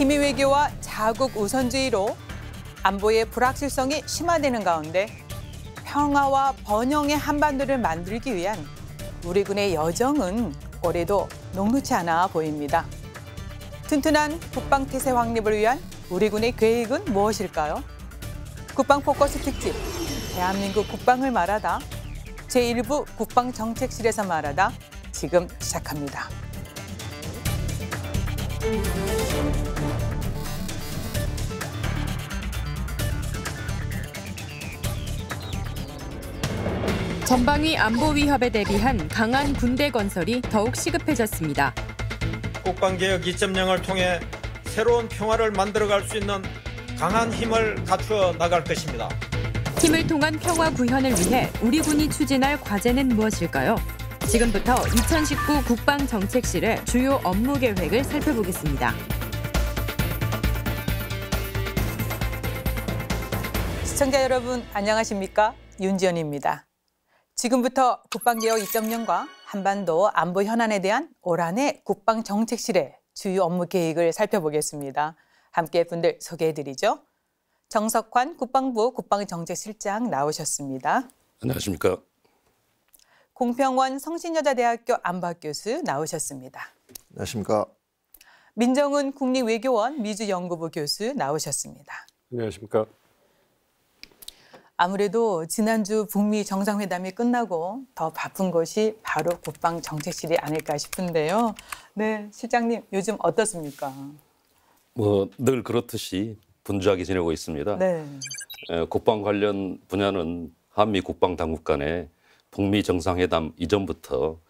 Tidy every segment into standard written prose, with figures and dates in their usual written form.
기미 외교와 자국 우선주의로 안보의 불확실성이 심화되는 가운데 평화와 번영의 한반도를 만들기 위한 우리 군의 여정은 올해도 녹록지 않아 보입니다. 튼튼한 국방태세 확립을 위한 우리 군의 계획은 무엇일까요? 국방 포커스 특집, 대한민국 국방을 말하다, 제1부 국방정책실에서 말하다 지금 시작합니다. 전방위 안보 위협에 대비한 강한 군대 건설이 더욱 시급해졌습니다. 국방개혁 2.0을 통해 새로운 평화를 만들어갈 수 있는 강한 힘을 갖추어 나갈 것입니다. 힘을 통한 평화 구현을 위해 우리 군이 추진할 과제는 무엇일까요? 지금부터 2019 국방정책실의 주요 업무 계획을 살펴보겠습니다. 시청자 여러분 안녕하십니까? 윤지연입니다. 지금부터 국방개혁 2.0과 한반도 안보 현안에 대한 올 한 해 국방정책실의 주요 업무 계획을 살펴보겠습니다. 함께 분들 소개해드리죠. 정석환 국방부 국방정책실장 나오셨습니다. 안녕하십니까? 공평원 성신여자대학교 안보학 교수 나오셨습니다. 안녕하십니까? 민정은 국립외교원 미주연구부 교수 나오셨습니다. 안녕하십니까? 아무래도 지난주 북미 정상회담이 끝나고 더 바쁜 것이 바로 국방정책실이 아닐까 싶은데요. 네, 실장님 요즘 어떻습니까? 늘 그렇듯이 분주하게 지내고 있습니다. 네. 국방 관련 분야는 한미 국방당국 간에 북미 정상회담 이전부터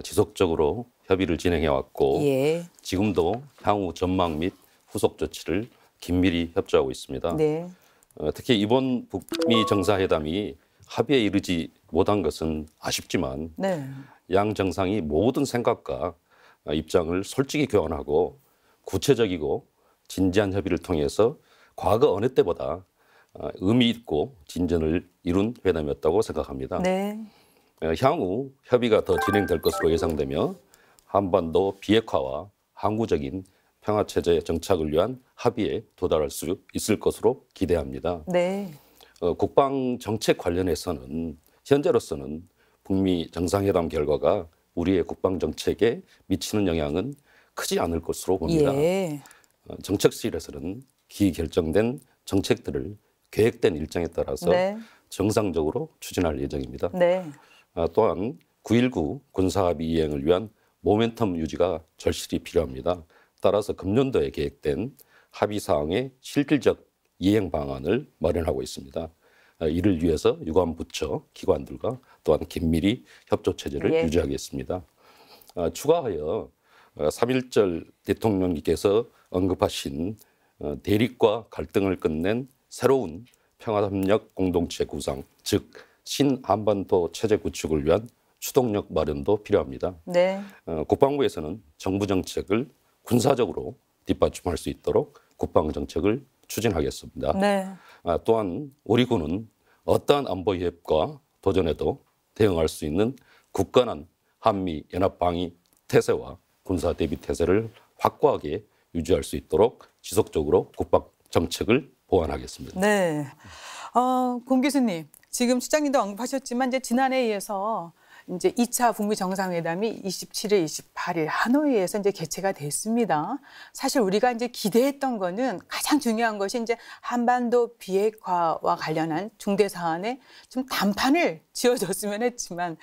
지속적으로 협의를 진행해왔고 예. 지금도 향후 전망 및 후속 조치를 긴밀히 협조하고 있습니다. 네. 특히 이번 북미 정상회담이 합의에 이르지 못한 것은 아쉽지만 네. 양 정상이 모든 생각과 입장을 솔직히 교환하고 구체적이고 진지한 협의를 통해서 과거 어느 때보다 의미 있고 진전을 이룬 회담이었다고 생각합니다. 네. 향후 협의가 더 진행될 것으로 예상되며 한반도 비핵화와 항구적인 평화체제 정착을 위한 합의에 도달할 수 있을 것으로 기대합니다. 네. 국방 정책 관련해서는 현재로서는 북미 정상회담 결과가 우리의 국방 정책에 미치는 영향은 크지 않을 것으로 봅니다. 예. 정책실에서는 기결정된 정책들을 계획된 일정에 따라서 네. 정상적으로 추진할 예정입니다. 네. 또한 9.19 군사합의 이행을 위한 모멘텀 유지가 절실히 필요합니다. 따라서 금년도에 계획된 합의 사항의 실질적 이행 방안을 마련하고 있습니다. 이를 위해서 유관 부처, 기관들과 또한 긴밀히 협조 체제를 예. 유지하겠습니다. 추가하여 3.1절 대통령님께서 언급하신 대립과 갈등을 끝낸 새로운 평화협력 공동체 구상, 즉 신한반도 체제 구축을 위한 추동력 마련도 필요합니다. 네. 국방부에서는 정부 정책을 군사적으로 뒷받침할 수 있도록 국방 정책을 추진하겠습니다. 네. 또한 우리 군은 어떠한 안보 위협과 도전에도 대응할 수 있는 굳건한 한미 연합 방위 태세와 군사 대비 태세를 확고하게 유지할 수 있도록 지속적으로 국방 정책을 보완하겠습니다. 네. 공 교수님, 지금 실장님도 언급하셨지만 이제 지난해에 이어서 이제 2차 북미 정상회담이 27일, 28일 하노이에서 이제 개최가 됐습니다. 사실 우리가 이제 기대했던 거는 가장 중요한 것이 이제 한반도 비핵화와 관련한 중대 사안에 좀 단판을 지어줬으면 했지만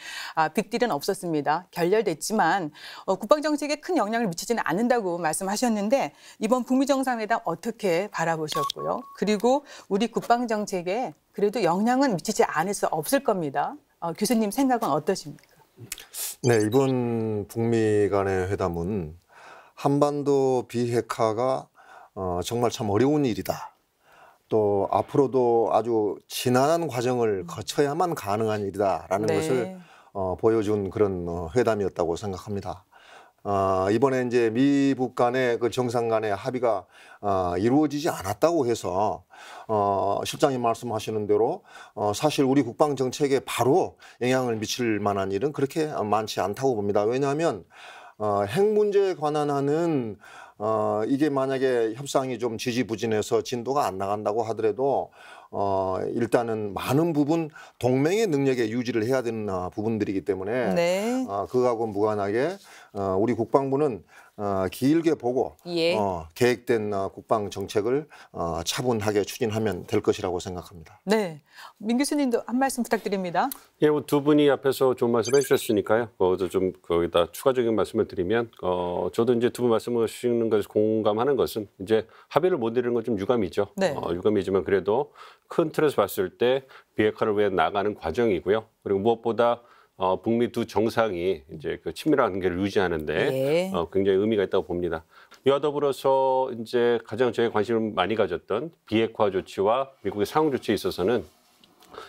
빅딜은 없었습니다. 결렬됐지만 국방 정책에 큰 영향을 미치지는 않는다고 말씀하셨는데 이번 북미 정상회담 어떻게 바라보셨고요? 그리고 우리 국방 정책에 그래도 영향은 미치지 않을 수 없을 겁니다. 교수님 생각은 어떠십니까? 네, 이번 북미 간의 회담은 한반도 비핵화가 정말 참 어려운 일이다. 또 앞으로도 아주 지난한 과정을 거쳐야만 가능한 일이다라는 네. 것을 보여준 그런 회담이었다고 생각합니다. 이번에 이제 미북 간의 그 정상 간의 합의가 이루어지지 않았다고 해서 실장님 말씀하시는 대로 사실 우리 국방 정책에 바로 영향을 미칠 만한 일은 그렇게 많지 않다고 봅니다. 왜냐하면 핵 문제에 관한 하는 이게 만약에 협상이 좀 지지부진해서 진도가 안 나간다고 하더라도 일단은 많은 부분 동맹의 능력에 유지를 해야 되는 부분들이기 때문에 네. 그거하고 무관하게 우리 국방부는 길게 보고 예. 계획된 국방 정책을 차분하게 추진하면 될 것이라고 생각합니다. 네. 민 교수님도 한 말씀 부탁드립니다. 예, 뭐 두 분이 앞에서 좋은 말씀해 주셨으니까요. 저도 좀 거기다 추가적인 말씀을 드리면, 저도 이제 두 분 말씀하시는 것에 공감하는 것은 이제 합의를 못 이루는 건 좀 유감이죠. 네. 유감이지만 그래도 큰 틀에서 봤을 때 비핵화를 위해 나가는 과정이고요. 그리고 무엇보다 북미 두 정상이 이제 그 친밀한 관계를 유지하는데 예. 굉장히 의미가 있다고 봅니다. 이와 더불어서 이제 가장 저희 관심을 많이 가졌던 비핵화 조치와 미국의 상응 조치에 있어서는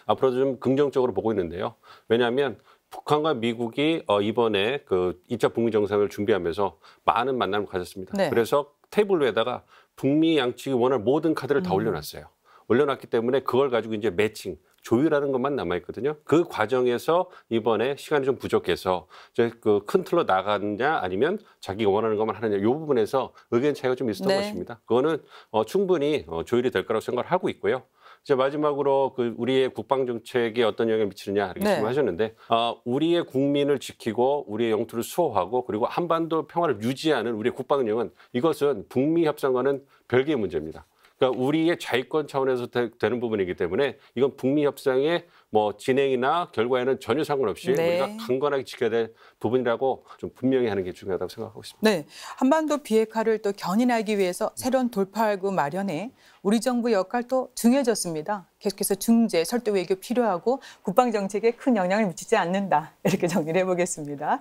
앞으로도 좀 긍정적으로 보고 있는데요. 왜냐하면 북한과 미국이 이번에 그 2차 북미 정상을 준비하면서 많은 만남을 가졌습니다. 네. 그래서 테이블 위에다가 북미 양측이 원할 모든 카드를 다 올려놨어요. 올려놨기 때문에 그걸 가지고 이제 매칭, 조율하는 것만 남아있거든요. 그 과정에서 이번에 시간이 좀 부족해서 그 큰 틀로 나가느냐 아니면 자기가 원하는 것만 하느냐 이 부분에서 의견 차이가 좀 있었던 네. 것입니다. 그거는 충분히 조율이 될 거라고 생각을 하고 있고요. 이제 마지막으로 그 우리의 국방 정책에 어떤 영향을 미치느냐 이렇게 네. 말씀하셨는데 우리의 국민을 지키고 우리의 영토를 수호하고 그리고 한반도 평화를 유지하는 우리의 국방 운영은 이것은 북미 협상과는 별개의 문제입니다. 그러니까 우리의 자위권 차원에서 되는 부분이기 때문에 이건 북미 협상의 뭐 진행이나 결과에는 전혀 상관없이 네. 우리가 강건하게 지켜야 될 부분이라고 좀 분명히 하는 게 중요하다고 생각하고 있습니다. 네, 한반도 비핵화를 또 견인하기 위해서 새로운 돌파구 마련에 우리 정부 역할도 중요해졌습니다. 계속해서 중재, 설득 외교 필요하고 국방 정책에 큰 영향을 미치지 않는다. 이렇게 정리를 해보겠습니다.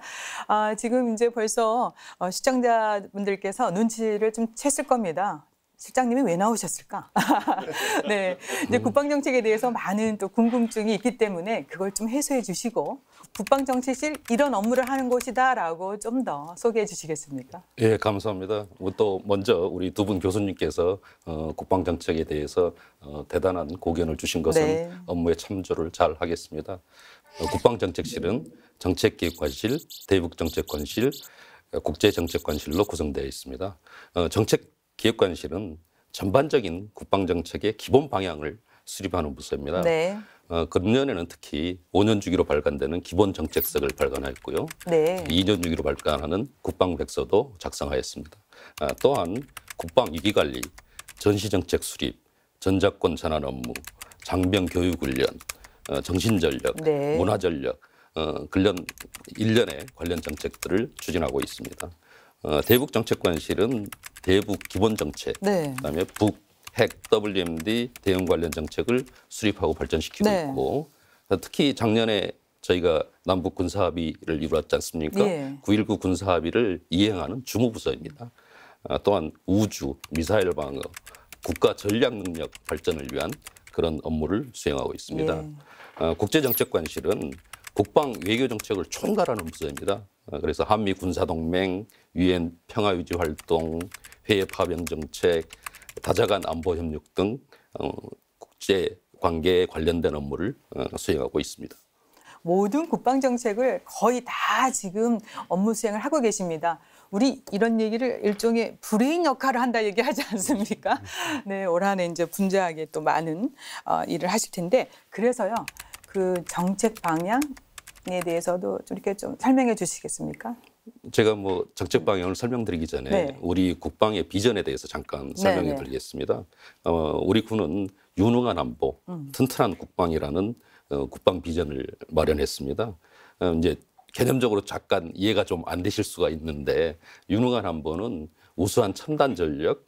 지금 이제 벌써 시청자분들께서 눈치를 좀 챘을 겁니다. 실장님이 왜 나오셨을까? 네, 이제 국방 정책에 대해서 많은 또 궁금증이 있기 때문에 그걸 좀 해소해 주시고 국방정책실 이런 업무를 하는 곳이다라고 좀 더 소개해 주시겠습니까? 예, 감사합니다. 또 먼저 우리 두 분 교수님께서 국방 정책에 대해서 대단한 고견을 주신 것은 네. 업무에 참조를 잘 하겠습니다. 국방정책실은 정책기획관실, 대북정책관실, 국제정책관실로 구성되어 있습니다. 정책기획관실은 전반적인 국방정책의 기본 방향을 수립하는 부서입니다. 네. 금년에는 특히 5년 주기로 발간되는 기본 정책석을 발간하였고요. 네. 2년 주기로 발간하는 국방백서도 작성하였습니다. 또한 국방위기관리, 전시정책 수립, 전작권 전환 업무, 장병 교육훈련, 정신전력, 네. 문화전력, 일련의 관련 정책들을 추진하고 있습니다. 대북정책관실은 대북 기본정책, 네. 그다음에 핵, WMD 대응 관련 정책을 수립하고 발전시키고 네. 있고 특히 작년에 저희가 남북 군사합의를 이루었지 않습니까? 예. 9.19 군사합의를 이행하는 주무부서입니다. 또한 우주, 미사일 방어, 국가 전략 능력 발전을 위한 그런 업무를 수행하고 있습니다. 예. 국제정책관실은 국방 외교 정책을 총괄하는 부서입니다. 그래서 한미 군사동맹, 유엔 평화유지 활동, 해외 파병 정책, 다자간 안보 협력 등 국제 관계에 관련된 업무를 수행하고 있습니다. 모든 국방 정책을 거의 다 지금 업무 수행을 하고 계십니다. 우리 이런 얘기를 일종의 브레인 역할을 한다 얘기하지 않습니까? 네, 올 한해 이제 분주하게 또 많은 일을 하실 텐데 그래서요 그 정책 방향에 대해서도 좀 이렇게 좀 설명해 주시겠습니까? 제가 뭐 정책 방향을 설명드리기 전에 네. 우리 국방의 비전에 대해서 잠깐 설명해 네, 네. 드리겠습니다. 우리 군은 유능한 안보, 튼튼한 국방이라는 국방 비전을 마련했습니다. 이제 개념적으로 잠깐 이해가 좀 안 되실 수가 있는데 유능한 안보는 우수한 첨단 전력,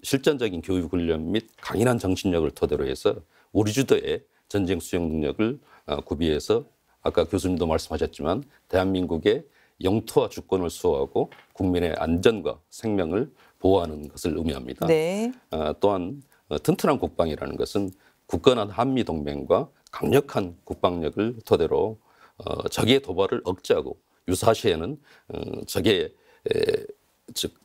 실전적인 교육 훈련 및 강인한 정신력을 토대로 해서 우리 주도의 전쟁 수행 능력을 구비해서 아까 교수님도 말씀하셨지만 대한민국의 영토와 주권을 수호하고 국민의 안전과 생명을 보호하는 것을 의미합니다. 네. 또한 튼튼한 국방이라는 것은 굳건한 한미 동맹과 강력한 국방력을 토대로 적의 도발을 억제하고 유사시에는 적의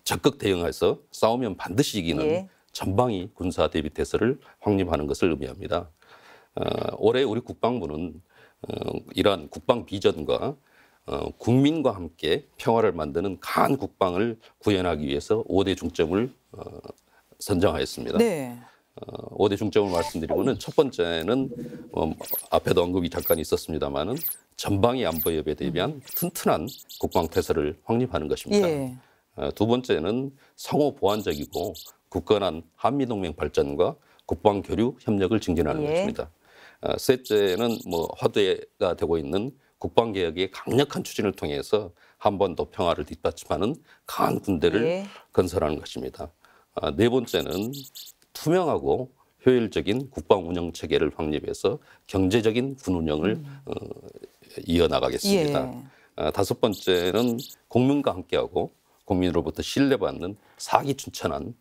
적극 대응해서 싸우면 반드시 이기는 예. 전방위 군사 대비 태세를 확립하는 것을 의미합니다. 올해 우리 국방부는 이러한 국방 비전과 국민과 함께 평화를 만드는 강한 국방을 구현하기 위해서 5대 중점을 선정하였습니다. 네. 5대 중점을 말씀드리고는 첫 번째는 앞에도 언급이 잠깐 있었습니다마는 전방위 안보 위협에 대비한 튼튼한 국방 태세를 확립하는 것입니다. 예. 두 번째는 상호 보완적이고 굳건한 한미 동맹 발전과 국방 교류 협력을 증진하는 예. 것입니다. 셋째는 화두가 되고 있는 국방 개혁의 강력한 추진을 통해서 한반도 평화를 뒷받침하는 강한 군대를 예. 건설하는 것입니다. 네 번째는 투명하고 효율적인 국방 운영 체계를 확립해서 경제적인 군 운영을 이어나가겠습니다. 예. 다섯 번째는 국민과 함께하고 국민으로부터 신뢰받는 사기춘천한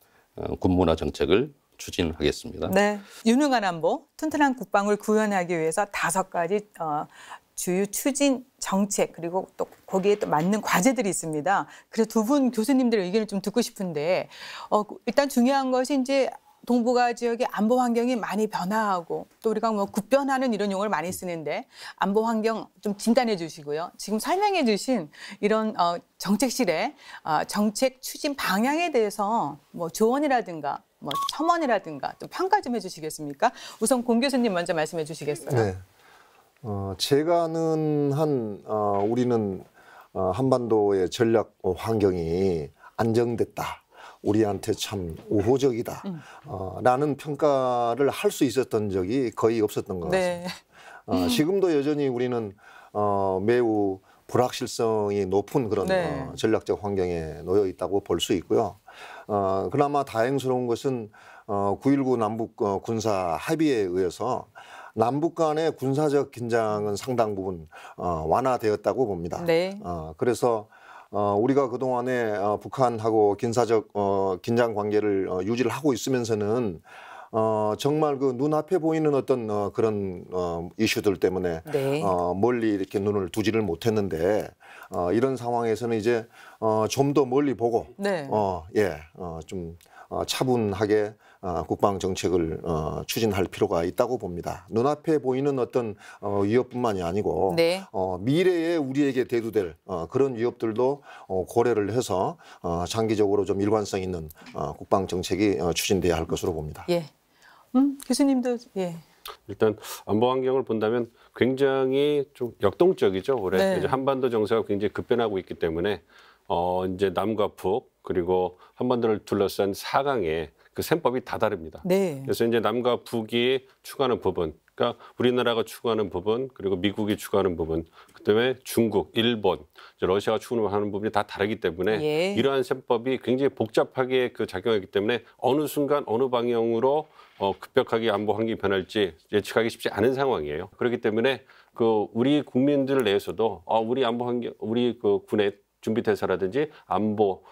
군문화 정책을 추진하겠습니다. 네. 유능한 안보, 튼튼한 국방을 구현하기 위해서 5가지 주요 추진 정책 그리고 또 거기에 또 맞는 과제들이 있습니다. 그래서 두 분 교수님들의 의견을 좀 듣고 싶은데 일단 중요한 것이 이제 동북아 지역의 안보 환경이 많이 변화하고 또 우리가 급변하는 이런 용어를 많이 쓰는데 안보 환경 좀 진단해 주시고요. 지금 설명해 주신 이런 정책실의 정책 추진 방향에 대해서 조언이라든가 첨언이라든가 또 평가 좀 해주시겠습니까? 우선 공 교수님 먼저 말씀해 주시겠어요? 네. 제가 아는 우리는 한반도의 전략 환경이 안정됐다. 우리한테 참 우호적이다. 라는 평가를 할 수 있었던 적이 거의 없었던 것 같습니다. 네. 지금도 여전히 우리는 매우 불확실성이 높은 그런 네. 전략적 환경에 놓여 있다고 볼 수 있고요. 그나마 다행스러운 것은 9.19 남북 군사 합의에 의해서 남북 간의 군사적 긴장은 상당 부분 완화되었다고 봅니다. 네. 그래서 우리가 그동안에 북한하고 긴장 관계를 유지를 하고 있으면서는 정말 그 눈앞에 보이는 어떤 그런 이슈들 때문에 네. 멀리 이렇게 눈을 두지를 못했는데 이런 상황에서는 이제 좀 더 멀리 보고 네. 좀 차분하게 국방 정책을 추진할 필요가 있다고 봅니다. 눈앞에 보이는 어떤 위협뿐만이 아니고 네. 미래에 우리에게 대두될 그런 위협들도 고려를 해서 장기적으로 좀 일관성 있는 국방 정책이 추진돼야 할 것으로 봅니다. 예. 교수님도 예. 일단 안보 환경을 본다면 굉장히 좀 역동적이죠. 올해 네. 이제 한반도 정세가 굉장히 급변하고 있기 때문에 이제 남과 북 그리고 한반도를 둘러싼 사강의 그 셈법이 다 다릅니다. 네. 그래서 이제 남과 북이 추구하는 부분, 그러니까 우리나라가 추구하는 부분, 그리고 미국이 추구하는 부분, 그다음에 중국, 일본, 이제 러시아가 추구하는 부분이 다 다르기 때문에 예. 이러한 셈법이 굉장히 복잡하게 작용하기 때문에 어느 순간 어느 방향으로 급격하게 안보 환경이 변할지 예측하기 쉽지 않은 상황이에요. 그렇기 때문에 우리 국민들 내에서도 우리 안보 환경, 우리 군의 준비 태세라든지 안보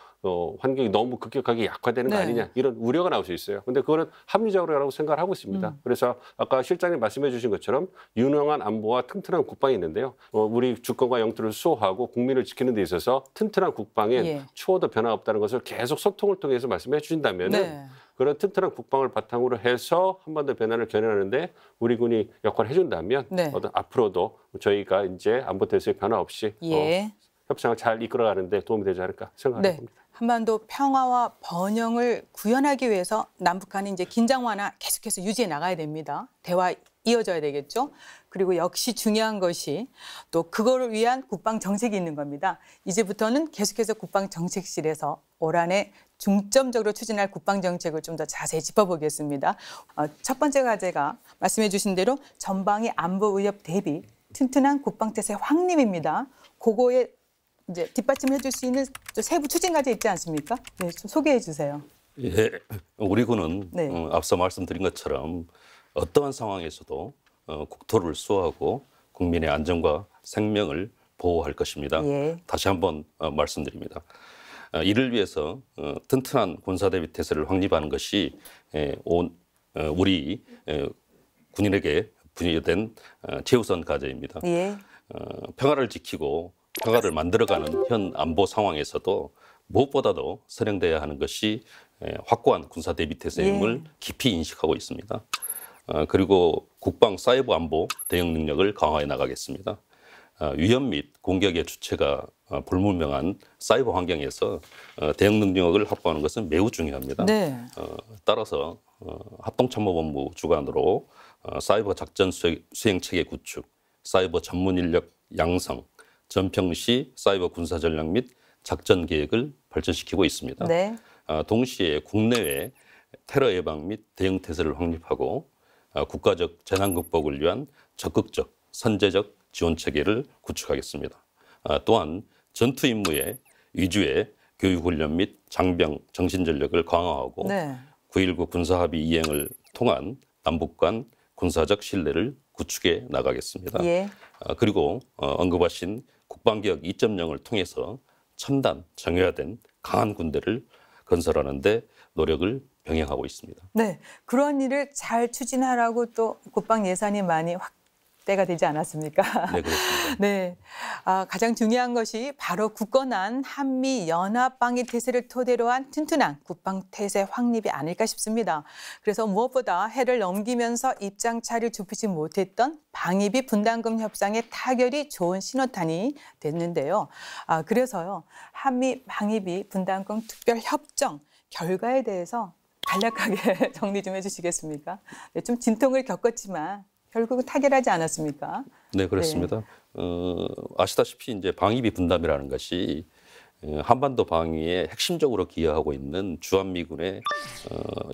환경이 너무 급격하게 약화되는 거 네. 아니냐 이런 우려가 나올 수 있어요. 근데 그거는 합리적으로라고 생각을 하고 있습니다. 그래서 아까 실장님 말씀해 주신 것처럼 유능한 안보와 튼튼한 국방이 있는데요. 우리 주권과 영토를 수호하고 국민을 지키는 데 있어서 튼튼한 국방에 예. 추호도 변화 없다는 것을 계속 소통을 통해서 말씀해 주신다면 네. 그런 튼튼한 국방을 바탕으로 해서 한반도 변화를 견인하는데 우리 군이 역할을 해준다면 네. 앞으로도 저희가 이제 안보 태세에 변화 없이 예. 협상을 잘 이끌어가는데 도움이 되지 않을까 생각을 네. 해봅니다. 한반도 평화와 번영을 구현하기 위해서 남북 간의 이제 긴장 완화 계속해서 유지해 나가야 됩니다. 대화 이어져야 되겠죠. 그리고 역시 중요한 것이 또 그거를 위한 국방 정책이 있는 겁니다. 이제부터는 계속해서 국방 정책실에서 올 한해 중점적으로 추진할 국방 정책을 좀 더 자세히 짚어보겠습니다. 첫 번째 과제가 말씀해 주신 대로 전방위 안보 위협 대비 튼튼한 국방 태세 확립입니다. 그거에 이제 뒷받침해 줄 수 있는 세부 추진 과제 있지 않습니까? 네, 좀 소개해 주세요. 예, 우리 군은 네. 앞서 말씀드린 것처럼 어떠한 상황에서도 국토를 수호하고 국민의 안전과 생명을 보호할 것입니다. 예. 다시 한번 말씀드립니다. 이를 위해서 튼튼한 군사대비 태세를 확립하는 것이 우리 군인에게 부여된 최우선 과제입니다. 예. 평화를 지키고 평화를 만들어가는 현 안보 상황에서도 무엇보다도 선행돼야 하는 것이 확고한 군사 대비 태세임을 깊이 인식하고 있습니다. 그리고 국방 사이버 안보 대응 능력을 강화해 나가겠습니다. 위험 및 공격의 주체가 불분명한 사이버 환경에서 대응 능력을 확보하는 것은 매우 중요합니다. 네. 따라서 합동참모본부 주관으로 사이버 작전 수행 체계 구축, 사이버 전문 인력 양성, 전평시 사이버 군사 전략 및 작전 계획을 발전시키고 있습니다. 네. 동시에 국내외 테러 예방 및 대응 태세를 확립하고 국가적 재난 극복을 위한 적극적 선제적 지원 체계를 구축하겠습니다. 또한 전투 임무의 위주의 교육 훈련 및 장병 정신 전력을 강화하고 네. 9.19 군사 합의 이행을 통한 남북 간 군사적 신뢰를 구축해 나가겠습니다. 예. 그리고 언급하신 국방개혁 2.0을 통해서 첨단 정예화된 강한 군대를 건설하는 데 노력을 병행하고 있습니다. 네. 그런 일을 잘 추진하라고 또 국방 예산이 많이 확대가 되지 않았습니까? 네, 그렇습니다. 네. 가장 중요한 것이 바로 굳건한 한미 연합 방위 태세를 토대로 한 튼튼한 국방 태세 확립이 아닐까 싶습니다. 그래서 무엇보다 해를 넘기면서 입장차를 좁히지 못했던 방위비 분담금 협상의 타결이 좋은 신호탄이 됐는데요. 그래서요. 한미 방위비 분담금 특별 협정 결과에 대해서 간략하게 정리 좀 해주시겠습니까? 네, 좀 진통을 겪었지만 결국은 타결하지 않았습니까? 네, 그렇습니다. 아시다시피 이제 방위비 분담이라는 것이 한반도 방위에 핵심적으로 기여하고 있는 주한미군의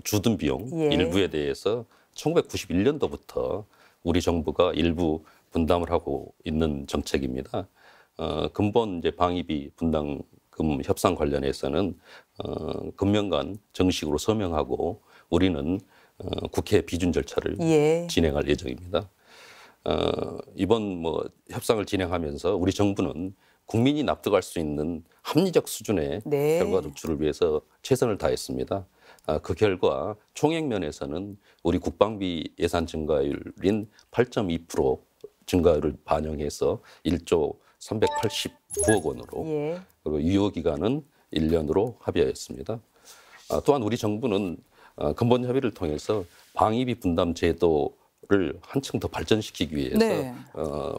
주둔 비용 예. 일부에 대해서 1991년도부터 우리 정부가 일부 분담을 하고 있는 정책입니다. 근본 이제 방위비 분담금 협상 관련해서는 금년간 정식으로 서명하고 우리는 국회 비준 절차를 예. 진행할 예정입니다. 이번 협상을 진행하면서 우리 정부는 국민이 납득할 수 있는 합리적 수준의 네. 결과 도출을 위해서 최선을 다했습니다. 그 결과 총액 면에서는 우리 국방비 예산 증가율인 8.2% 증가율을 반영해서 1조 389억 원으로 예. 그리고 유효 기간은 1년으로 합의하였습니다. 또한 우리 정부는 근본 협의를 통해서 방위비 분담 제도를 한층 더 발전시키기 위해서 네.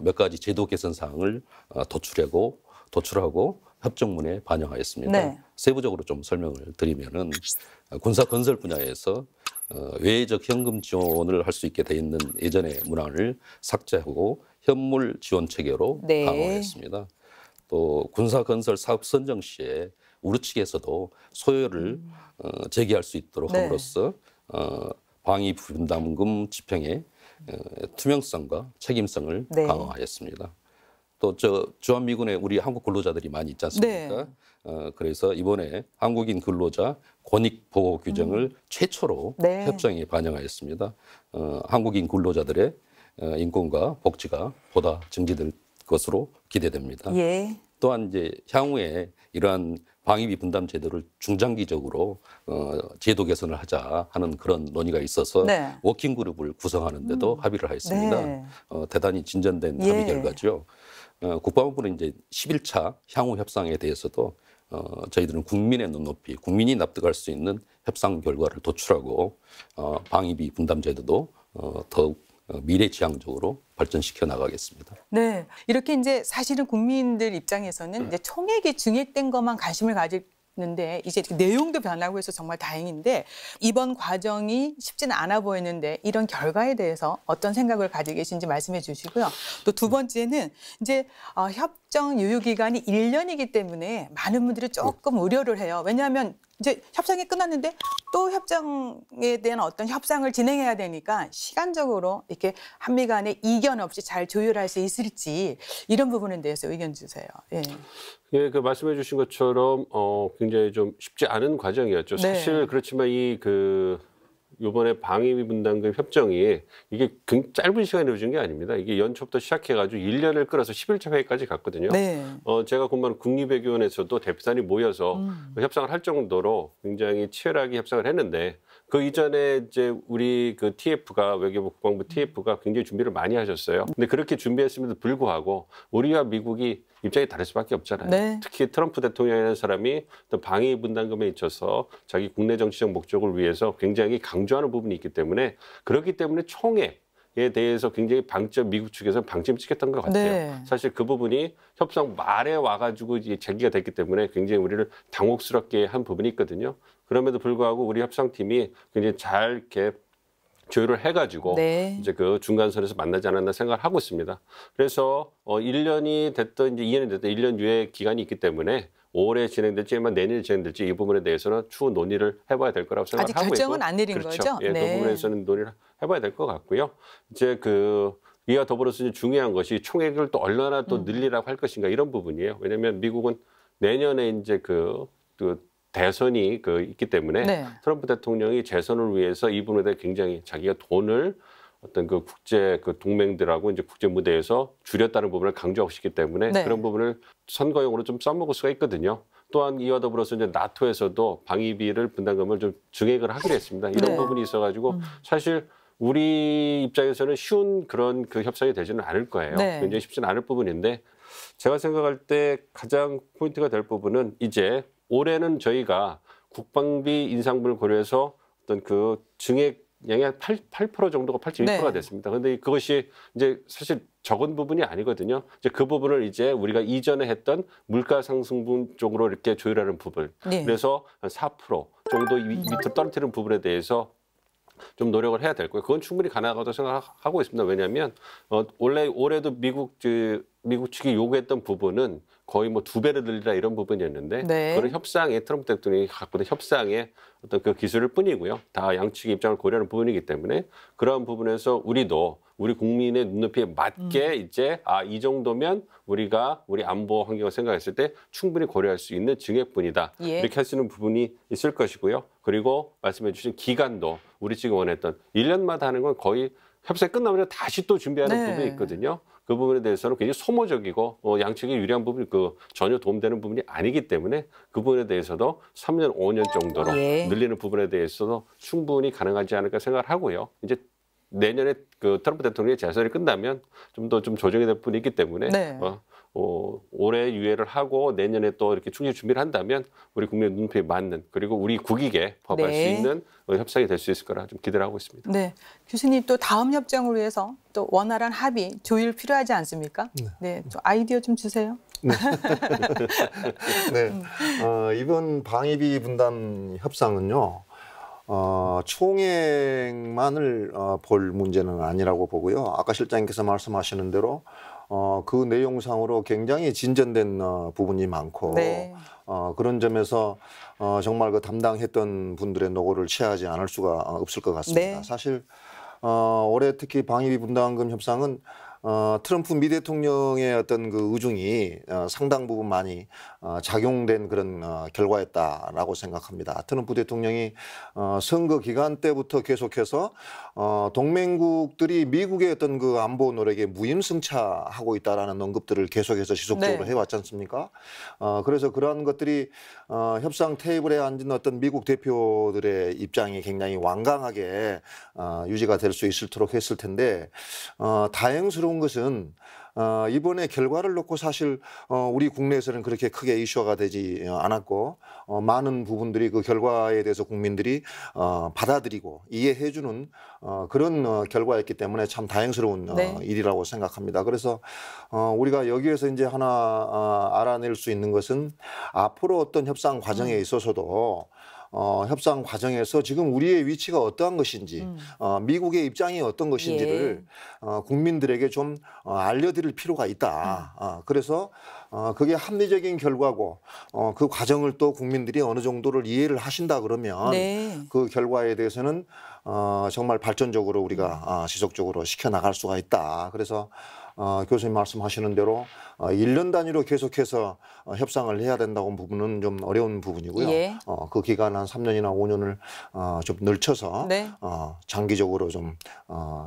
몇 가지 제도 개선 사항을 도출하고 협정문에 반영하였습니다. 네. 세부적으로 좀 설명을 드리면은 군사 건설 분야에서 외적 현금 지원을 할 수 있게 돼 있는 예전의 문항을 삭제하고 현물 지원 체계로 네. 강화했습니다. 또 군사 건설 사업 선정 시에 우리 측에서도 소요를 제기할 수 있도록 네. 함으로써 방위 분담금 집행의 투명성과 책임성을 네. 강화하였습니다. 또 주한미군에 우리 한국 근로자들이 많이 있지 않습니까? 그래서 이번에 한국인 근로자 권익 보호 규정을 최초로 네. 협정에 반영하였습니다. 한국인 근로자들의 인권과 복지가 보다 증진될 것으로 기대됩니다. 예. 또한 이제 향후에 이러한 방위비 분담 제도를 중장기적으로 제도 개선을 하자 하는 그런 논의가 있어서 네. 워킹 그룹을 구성하는데도 합의를 하였습니다. 네. 대단히 진전된 예. 합의 결과죠. 국방부는 이제 11차 향후 협상에 대해서도 저희들은 국민의 눈높이, 국민이 납득할 수 있는 협상 결과를 도출하고 방위비 분담 제도도 더욱 미래지향적으로 발전시켜 나가겠습니다. 네, 이렇게 이제 사실은 국민들 입장에서는 이제 총액이 증액된 것만 관심을 가지는데 이제 내용도 변하고 해서 정말 다행인데 이번 과정이 쉽지는 않아 보이는데 이런 결과에 대해서 어떤 생각을 가지고 계신지 말씀해 주시고요. 또 두 번째는 이제 협정 유효 기간이 1년이기 때문에 많은 분들이 조금 우려를 해요. 왜냐하면 이제 협상이 끝났는데 또 협정에 대한 어떤 협상을 진행해야 되니까 시간적으로 이렇게 한미 간에 이견 없이 잘 조율할 수 있을지 이런 부분에 대해서 의견 주세요. 예. 예, 그 말씀해 주신 것처럼 굉장히 좀 쉽지 않은 과정이었죠. 네. 사실 그렇지만 이번에 방위비 분담금 협정이 이게 짧은 시간에 이루어진 게 아닙니다. 이게 연초부터 시작해가지고 1년을 끌어서 11차 회의까지 갔거든요. 네. 제가 근무하는 국립외교원에서도 대표단이 모여서 협상을 할 정도로 굉장히 치열하게 협상을 했는데 그 이전에 이제 우리 그 TF가 외교부 국방부 TF가 굉장히 준비를 많이 하셨어요. 근데 그렇게 준비했음에도 불구하고 우리와 미국이 입장이 다를 수밖에 없잖아요. 네. 특히 트럼프 대통령이라는 사람이 또 방위 분담금에 있어서 자기 국내 정치적 목적을 위해서 굉장히 강조하는 부분이 있기 때문에 그렇기 때문에 총액 대해서 굉장히 미국 측에서 방점 찍혔던 것 같아요. 네. 사실 그 부분이 협상 말에 와가지고 이제 제기가 됐기 때문에 굉장히 우리를 당혹스럽게 한 부분이 있거든요. 그럼에도 불구하고 우리 협상팀이 굉장히 잘 이렇게 조율을 해가지고 네. 이제 그 중간선에서 만나지 않았나 생각을 하고 있습니다. 그래서 1년이 됐든 이제 2년이 됐든 1년 유예 기간이 있기 때문에 올해 진행될지 아니면 내년에 진행될지 이 부분에 대해서는 추후 논의를 해봐야 될 거라고 생각을 아직 하고 있고. 결정은 안 내린 그렇죠. 거죠? 예, 네. 그 부분에서는 논의를 해봐야 될 것 같고요. 이제 이와 더불어서 중요한 것이 총액을 또 얼마나 또 늘리라고 할 것인가 이런 부분이에요. 왜냐하면 미국은 내년에 이제 그 대선이 있기 때문에 네. 트럼프 대통령이 재선을 위해서 이 부분에 대해 굉장히 자기가 돈을 어떤 국제 동맹들하고 이제 국제 무대에서 줄였다는 부분을 강조하고 싶기 때문에 네. 그런 부분을 선거용으로 좀 써먹을 수가 있거든요. 또한 이와 더불어서 이제 나토에서도 방위비를 분담금을 좀 증액을 하기로 했습니다. 이런 네. 부분이 있어가지고 사실 우리 입장에서는 쉬운 그런 협상이 되지는 않을 거예요. 네. 굉장히 쉽지는 않을 부분인데 제가 생각할 때 가장 포인트가 될 부분은 이제 올해는 저희가 국방비 인상분을 고려해서 어떤 증액 양의 8% 정도가 8.1%가 네. 됐습니다. 그런데 그것이 이제 사실 적은 부분이 아니거든요. 이제 그 부분을 이제 우리가 이전에 했던 물가 상승분 쪽으로 이렇게 조율하는 부분. 네. 그래서 한 4% 정도 밑으로 떨어뜨리는 부분에 대해서 좀 노력을 해야 될 거예요. 그건 충분히 가능하다고 생각하고 있습니다. 왜냐하면 원래 올해도 미국 측이 요구했던 부분은 거의 2배를 늘리라 이런 부분이었는데 네. 그런 협상에 트럼프 대통령이 갖고 있는 협상의 어떤 기술일 뿐이고요. 다 양측의 입장을 고려하는 부분이기 때문에 그런 부분에서 우리 국민의 눈높이에 맞게 이제 이 정도면 우리가 우리 안보 환경을 생각했을 때 충분히 고려할 수 있는 증액분이다. 예. 이렇게 할 수 있는 부분이 있을 것이고요. 그리고 말씀해 주신 기간도 우리 측이 원했던 1년마다 하는 건 거의 협상이 끝나면 다시 또 준비하는 네. 부분이 있거든요. 그 부분에 대해서는 굉장히 소모적이고 양측에 유리한 부분이 전혀 도움되는 부분이 아니기 때문에 그 부분에 대해서도 3년, 5년 정도로 예. 늘리는 부분에 대해서도 충분히 가능하지 않을까 생각을 하고요. 이제 내년에 트럼프 대통령의 재선이 끝나면 좀 더 조정이 될 부분이 있기 때문에 네. 올해 유예를 하고 내년에 또 이렇게 충실히 준비를 한다면 우리 국민의 눈높이에 맞는 그리고 우리 국익에 부합할 네. 수 있는 협상이 될 수 있을 거라 좀 기대를 하고 있습니다. 네, 교수님 또 다음 협정을 위해서 또 원활한 합의, 조율 필요하지 않습니까? 네, 좀 아이디어 좀 주세요. 네. 이번 방위비 분담 협상은요. 총액만을 볼 문제는 아니라고 보고요. 아까 실장님께서 말씀하시는 대로 그 내용상으로 굉장히 진전된 부분이 많고 네. 그런 점에서 정말 담당했던 분들의 노고를 취하지 않을 수가 없을 것 같습니다. 네. 사실 올해 특히 방위비 분담금 협상은 트럼프 미 대통령의 어떤 의중이 상당 부분 많이 작용된 그런 결과였다라고 생각합니다. 트럼프 대통령이 선거 기간 때부터 계속해서 동맹국들이 미국의 어떤 안보 노력에 무임승차하고 있다라는 언급들을 계속해서 지속적으로 네. 해왔지 않습니까? 그래서 그러한 것들이 협상 테이블에 앉은 어떤 미국 대표들의 입장이 굉장히 완강하게 유지가 될 수 있도록 했을 텐데 다행스러운 것은 이번에 결과를 놓고 사실 우리 국내에서는 그렇게 크게 이슈화가 되지 않았고 많은 부분들이 그 결과에 대해서 국민들이 받아들이고 이해해주는 그런 결과였기 때문에 참 다행스러운 네. 일이라고 생각합니다. 그래서 우리가 여기에서 이제 하나 알아낼 수 있는 것은 앞으로 어떤 협상 과정에 있어서도 협상 과정에서 지금 우리의 위치가 어떠한 것인지 미국의 입장이 어떤 것인지를 국민들에게 좀 알려드릴 필요가 있다. 그래서 그게 합리적인 결과고 그 과정을 또 국민들이 어느 정도를 이해를 하신다 그러면 네. 그 결과에 대해서는 정말 발전적으로 우리가 지속적으로 시켜나갈 수가 있다. 그래서 교수님 말씀하시는 대로 1년 단위로 계속해서 협상을 해야 된다고 부분은 좀 어려운 부분이고요. 예. 그 기간 한 3년이나 5년을 좀 늘쳐서 네. 장기적으로 좀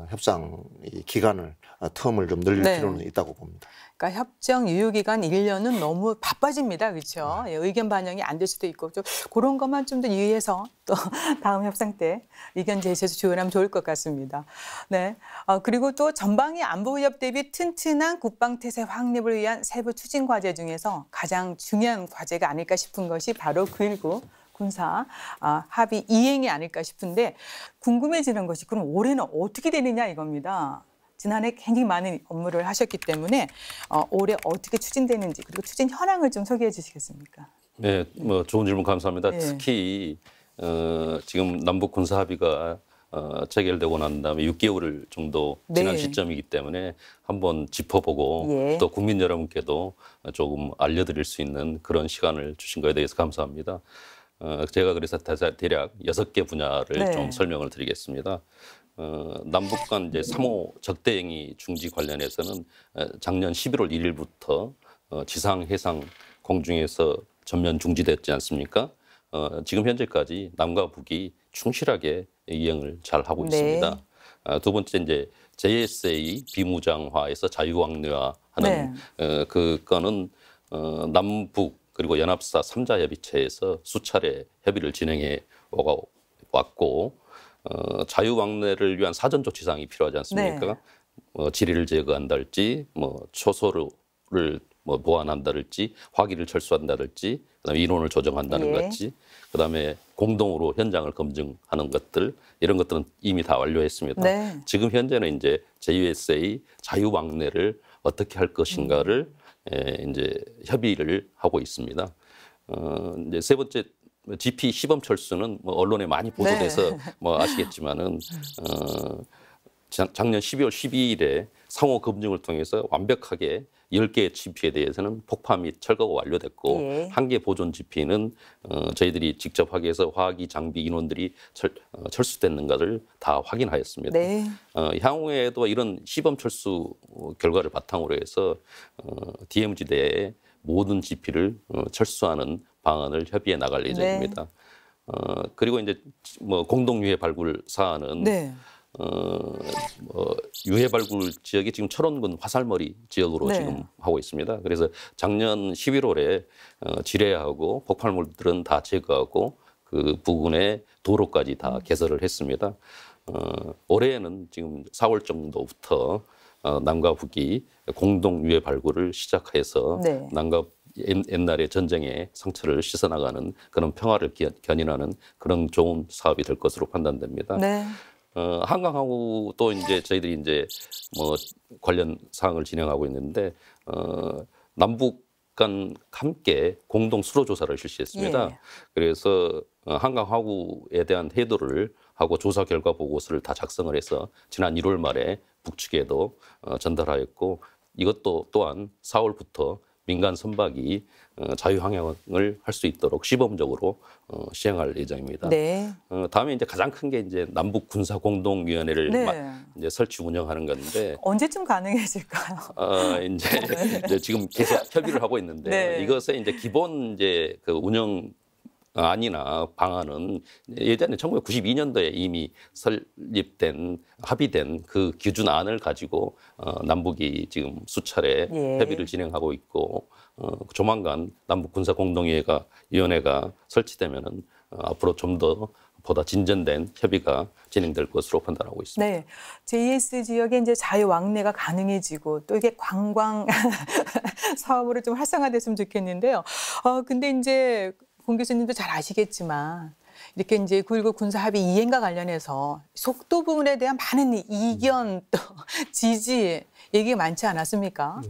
협상 이 기간을 텀을 좀 늘릴 네. 필요는 있다고 봅니다. 그러니까 협정 유효기간 1년은 너무 바빠집니다. 그렇죠? 예, 의견 반영이 안 될 수도 있고 좀 그런 것만 좀 더 유의해서 또 다음 협상 때 의견 제시해서 조율하면 좋을 것 같습니다. 네. 그리고 또 전방위 안보협 대비 튼튼한 국방태세 확립을 위한 세부 추진 과제 중에서 가장 중요한 과제가 아닐까 싶은 것이 바로 9.19 군사 합의 이행이 아닐까 싶은데 궁금해지는 것이 그럼 올해는 어떻게 되느냐 이겁니다. 지난해 굉장히 많은 업무를 하셨기 때문에 올해 어떻게 추진되는지 그리고 추진 현황을 좀 소개해 주시겠습니까? 네, 뭐 좋은 질문 감사합니다. 네. 특히 지금 남북 군사 합의가 체결되고 난 다음에 6개월 정도 지난 네. 시점이기 때문에 한번 짚어보고 예. 또 국민 여러분께도 조금 알려드릴 수 있는 그런 시간을 주신 거에 대해서 감사합니다. 제가 그래서 대략 6개 분야를 네. 좀 설명을 드리겠습니다. 남북 간 이제 3호 적대행위 중지 관련해서는 작년 11월 1일부터 지상, 해상, 공중에서 전면 중지됐지 않습니까? 지금 현재까지 남과 북이 충실하게 이행을 잘 하고 네. 있습니다. 두 번째 이제 JSA 비무장화에서 자유왕래화하는 그거는 남북 그리고 연합사 3자 협의체에서 수차례 협의를 진행해 왔고 자유왕래를 위한 사전 조치 사항이 필요하지 않습니까? 지리를 제거한다랄지, 초소를 보완한다랄지, 화기를 철수한다랄지, 그다음에 인원을 조정한다는 것이, 그다음에 공동으로 현장을 검증하는 것들 이런 것들은 이미 다 완료했습니다. 네. 지금 현재는 이제 JUSA 자유왕래를 어떻게 할 것인가를 이제 협의를 하고 있습니다. 이제 세 번째 GP 시범 철수는 언론에 많이 보도돼서 아시겠지만은 작년 12월 12일에 상호 검증을 통해서 완벽하게 10개의 GP에 대해서는 폭파 및 철거가 완료됐고 한 개 보존 GP는 저희들이 직접 확인해서 화학이 장비 인원들이 철수됐는가를 다 확인하였습니다. 네. 향후에도 이런 시범 철수 결과를 바탕으로 해서 DMZ 내에 모든 GP를 철수하는 방안을 협의해 나갈 예정입니다. 그리고 이제 공동 유해 발굴 사안은 유해 발굴 지역이 지금 철원군 화살머리 지역으로 지금 하고 있습니다. 그래서 작년 11월에 지뢰하고 폭발물들은 다 제거하고 그 부근에 도로까지 다 개설을 했습니다. 올해에는 지금 4월 정도부터 남과 북이 공동 유해 발굴을 시작해서 남과 옛날의 전쟁의 상처를 씻어나가는 그런 평화를 견인하는 그런 좋은 사업이 될 것으로 판단됩니다. 한강하고도 이제 저희들이 이제 관련 사항을 진행하고 있는데 남북 간 함께 공동 수로 조사를 실시했습니다. 그래서 한강하구에 대한 해도를 하고 조사 결과 보고서를 다 작성을 해서 지난 1월 말에 북측에도 전달하였고 이것도 또한 4월부터 민간 선박이 자유항행을 할 수 있도록 시범적으로 시행할 예정입니다. 다음에 이제 가장 큰 게 이제 남북 군사 공동위원회를 이제 설치 운영하는 건데 언제쯤 가능해질까요? 이제 지금 계속 협의를 하고 있는데 이것의 이제 기본 이제 그 운영 안이나 방안은 예전에 1992년도에 이미 설립된 합의된 그 기준안을 가지고 남북이 지금 수차례 협의를 진행하고 있고 조만간 남북 군사 공동위원회가 설치되면은 앞으로 좀 더 보다 진전된 협의가 진행될 것으로 판단하고 있습니다. 네, JS 지역에 이제 자유왕래가 가능해지고 또 이게 관광 사업으로 좀 활성화됐으면 좋겠는데요. 근데 이제 공 교수님도 잘 아시겠지만 이렇게 이제 9.19 군사 합의 이행과 관련해서 속도 부분에 대한 많은 이견 또 지지 얘기가 많지 않았습니까?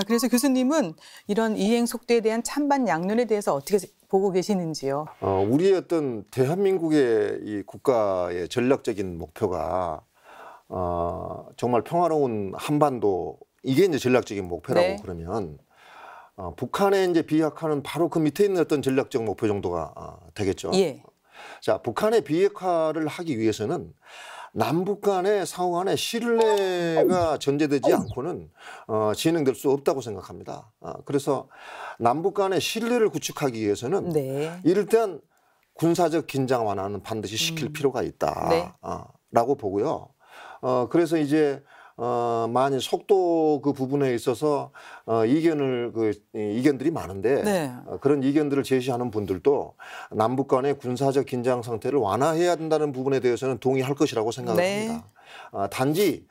그래서 교수님은 이런 이행 속도에 대한 찬반 양론에 대해서 어떻게 보고 계시는지요? 우리의 어떤 대한민국의 이 국가의 전략적인 목표가 정말 평화로운 한반도 이게 이제 전략적인 목표라고 그러면 북한에 이제 비핵화는 바로 그 밑에 있는 어떤 전략적 목표 정도가 되겠죠. 자, 북한의 비핵화를 하기 위해서는 남북 간의 상호 간의 신뢰가 전제되지 않고는 진행될 수 없다고 생각합니다. 그래서 남북 간의 신뢰를 구축하기 위해서는 일단 군사적 긴장 완화는 반드시 시킬 필요가 있다라고 보고요. 그래서 이제 만일 속도 그 부분에 있어서 이견들이 많은데 그런 이견들을 제시하는 분들도 남북 간의 군사적 긴장 상태를 완화해야 된다는 부분에 대해서는 동의할 것이라고 생각합니다. 단지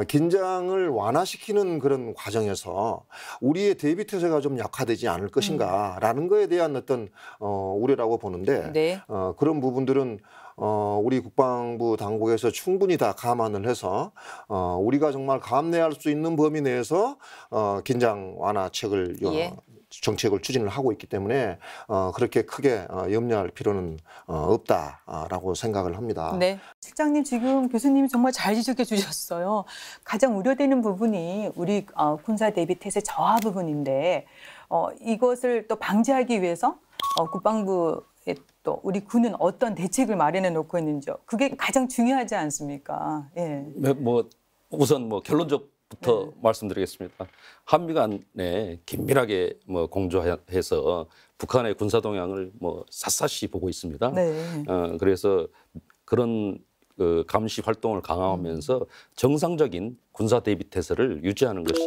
긴장을 완화시키는 그런 과정에서 우리의 대비 태세가 좀 약화되지 않을 것인가라는 거에 대한 어떤 우려라고 보는데 네. 그런 부분들은 우리 국방부 당국에서 충분히 다 감안을 해서 우리가 정말 감내할 수 있는 범위 내에서 긴장 완화책을 예. 정책을 추진을 하고 있기 때문에 그렇게 크게 염려할 필요는 없다라고 생각을 합니다. 네. 실장님 지금 교수님이 정말 잘 지적해 주셨어요. 가장 우려되는 부분이 우리 군사 대비 태세 저하 부분인데 이것을 또 방지하기 위해서 국방부에 또 우리 군은 어떤 대책을 마련해 놓고 있는지요. 그게 가장 중요하지 않습니까? 예. 뭐 우선 뭐 결론적부터 말씀드리겠습니다. 한미 간에 긴밀하게 뭐 공조해서 북한의 군사 동향을 뭐 샅샅이 보고 있습니다. 네. 그래서 그런 그 감시 활동을 강화하면서 정상적인 군사 대비 태세를 유지하는 것이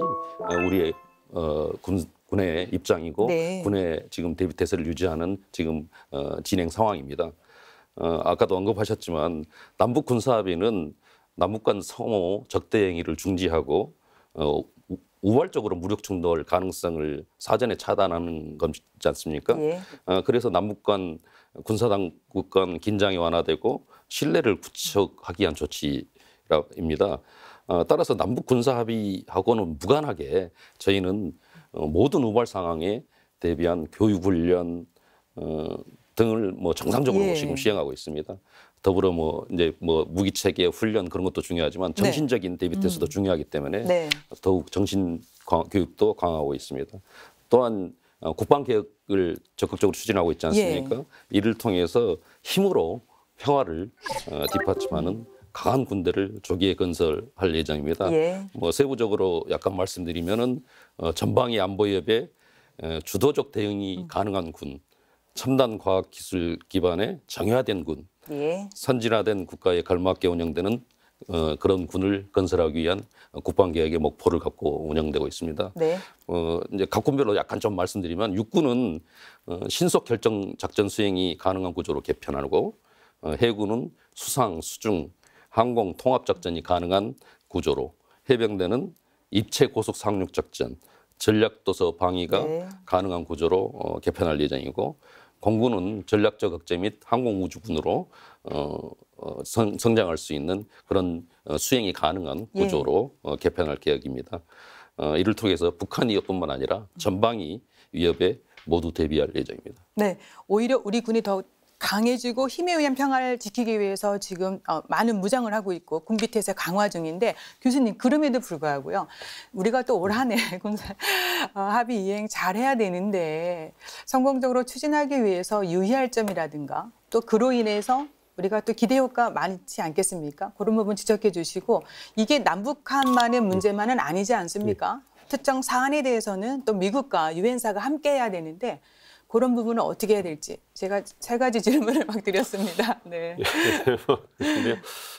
우리의 군의 입장이고 네. 군의 지금 대비 태세를 유지하는 지금 진행 상황입니다. 아까도 언급하셨지만 남북 군사합의는 남북 간 상호 적대 행위를 중지하고 우발적으로 무력 충돌 가능성을 사전에 차단하는 것이지 않습니까? 예. 그래서 남북 간 군사당국 간 긴장이 완화되고 신뢰를 구축하기 위한 조치입니다. 따라서 남북 군사 합의하고는 무관하게 저희는 모든 우발 상황에 대비한 교육 훈련 등을 뭐 정상적으로 예. 지금 시행하고 있습니다. 더불어 뭐 이제 뭐 무기 체계 훈련 그런 것도 중요하지만 정신적인 대비 태세도 중요하기 때문에 네. 더욱 정신 교육도 강화하고 있습니다. 또한 국방 개혁을 적극적으로 추진하고 있지 않습니까? 예. 이를 통해서 힘으로 평화를 뒷받침하는 강한 군대를 조기에 건설할 예정입니다. 예. 뭐 세부적으로 약간 말씀드리면은 전방위 안보협에 주도적 대응이 가능한 군, 첨단 과학 기술 기반의 정예화된 군, 예. 선진화된 국가에 걸맞게 운영되는 그런 군을 건설하기 위한 국방개혁의 목표를 갖고 운영되고 있습니다. 네. 이제 각 군별로 약간 좀 말씀드리면 육군은 신속 결정 작전 수행이 가능한 구조로 개편하고 해군은 수상, 수중, 항공 통합 작전이 가능한 구조로 해병대는 입체 고속 상륙 작전, 전략 도서 방위가 네. 가능한 구조로 개편할 예정이고 공군은 전략적 억제 및 항공우주군으로 성장할 수 있는 그런 수행이 가능한 구조로 개편할 계획입니다. 이를 통해서 북한 위협뿐만 아니라 전방위 위협에 모두 대비할 예정입니다. 네. 오히려 우리 군이 더 강해지고 힘에 의한 평화를 지키기 위해서 지금 많은 무장을 하고 있고 군비태세 강화 중인데 교수님 그럼에도 불구하고요. 우리가 또 올 한 해 군사 합의 이행 잘해야 되는데 성공적으로 추진하기 위해서 유의할 점이라든가 또 그로 인해서 우리가 또 기대 효과 많지 않겠습니까? 그런 부분 지적해 주시고 이게 남북한만의 문제만은 아니지 않습니까? 특정 사안에 대해서는 또 미국과 유엔사가 함께 해야 되는데 그런 부분은 어떻게 해야 될지 제가 3가지 질문을 막 드렸습니다. 네.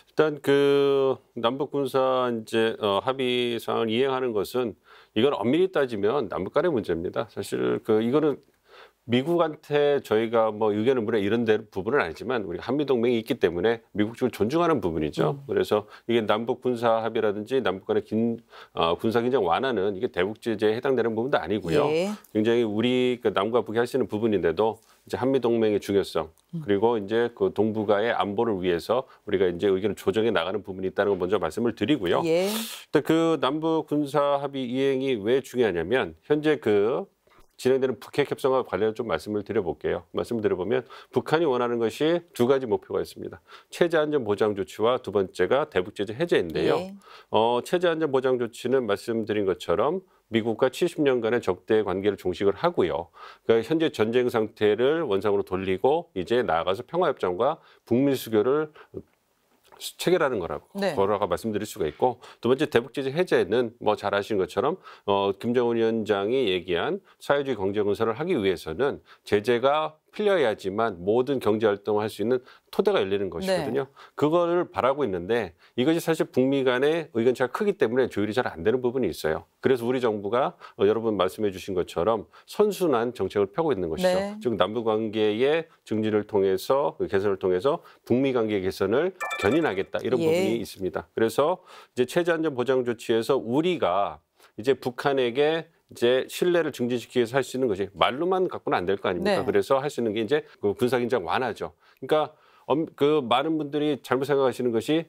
일단 그 남북 군사 이제 합의 사항을 이행하는 것은 이건 엄밀히 따지면 남북 간의 문제입니다. 사실 그 이거는 미국한테 저희가 뭐 의견을 물어 이런 부분은 아니지만 우리 한미 동맹이 있기 때문에 미국 쪽을 존중하는 부분이죠. 그래서 이게 남북 군사 합의라든지 남북 간의 군사 긴장 완화는 이게 대북 제재에 해당되는 부분도 아니고요. 예. 굉장히 우리 그 남과 북이 할 수 있는 부분인데도 이제 한미 동맹의 중요성 그리고 이제 그 동북아의 안보를 위해서 우리가 이제 의견을 조정해 나가는 부분이 있다는 걸 먼저 말씀을 드리고요. 예. 일단 그 남북 군사 합의 이행이 왜 중요하냐면 현재 그 진행되는 북핵 협상과 관련해서 좀 말씀을 드려볼게요. 말씀을 드려보면 북한이 원하는 것이 2가지 목표가 있습니다. 체제 안전 보장 조치와 두 번째가 대북 제재 해제인데요. 예. 체제 안전 보장 조치는 말씀드린 것처럼 미국과 70년간의 적대 관계를 종식을 하고요. 그러니까 현재 전쟁 상태를 원상으로 돌리고 이제 나아가서 평화협정과 북미 수교를 체결하는 거라고 말씀드릴 수가 있고 두 번째 대북 제재 해제는 뭐 잘 아시는 것처럼 김정은 위원장이 얘기한 사회주의 경제 건설을 하기 위해서는 제재가 풀려야지만 모든 경제 활동을 할 수 있는 토대가 열리는 것이거든요. 네. 그거를 바라고 있는데 이것이 사실 북미 간의 의견차가 크기 때문에 조율이 잘 안 되는 부분이 있어요. 그래서 우리 정부가 여러분 말씀해 주신 것처럼 선순환 정책을 펴고 있는 것이죠. 네. 즉 남북 관계의 증진을 통해서 개선을 통해서 북미 관계 개선을 견인하겠다 이런 예. 부분이 있습니다. 그래서 이제 체제 안전 보장 조치에서 우리가 이제 북한에게 이제 신뢰를 증진시키기 위해서 할 수 있는 것이 말로만 갖고는 안 될 거 아닙니까? 네. 그래서 할 수 있는 게 이제 그 군사긴장 완화죠. 그러니까 그 많은 분들이 잘못 생각하시는 것이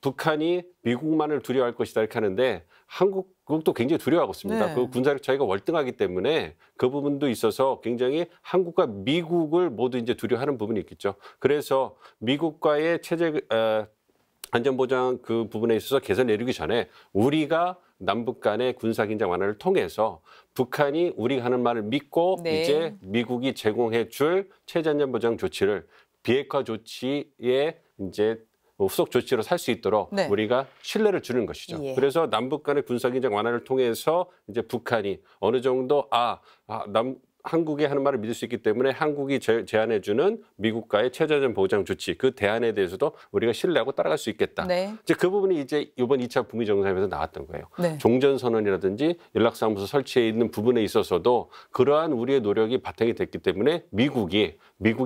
북한이 미국만을 두려워할 것이다 이렇게 하는데 한국도 굉장히 두려워하고 있습니다. 네. 그 군사력 차이가 월등하기 때문에 그 부분도 있어서 굉장히 한국과 미국을 모두 이제 두려워하는 부분이 있겠죠. 그래서 미국과의 체제 안전보장 그 부분에 있어서 개선을 이루기 전에 우리가 남북 간의 군사긴장 완화를 통해서 북한이 우리가 하는 말을 믿고 네. 이제 미국이 제공해 줄 체제 안전 보장 조치를 비핵화 조치에 이제 후속 조치로 살 수 있도록 네. 우리가 신뢰를 주는 것이죠. 예. 그래서 남북 간의 군사긴장 완화를 통해서 이제 북한이 어느 정도 한국이 하는 말을 믿을 수 있기 때문에 한국이 제안해주는 미국과의 체제안전 보장 조치 그 대안에 대해서도 우리가 신뢰하고 따라갈 수 있겠다. 네. 이제 그 부분이 이제 이번 2차 북미 정상회담에서 나왔던 거예요. 네. 종전선언이라든지 연락사무소 설치에 있는 부분에 있어서도 그러한 우리의 노력이 바탕이 됐기 때문에 미국이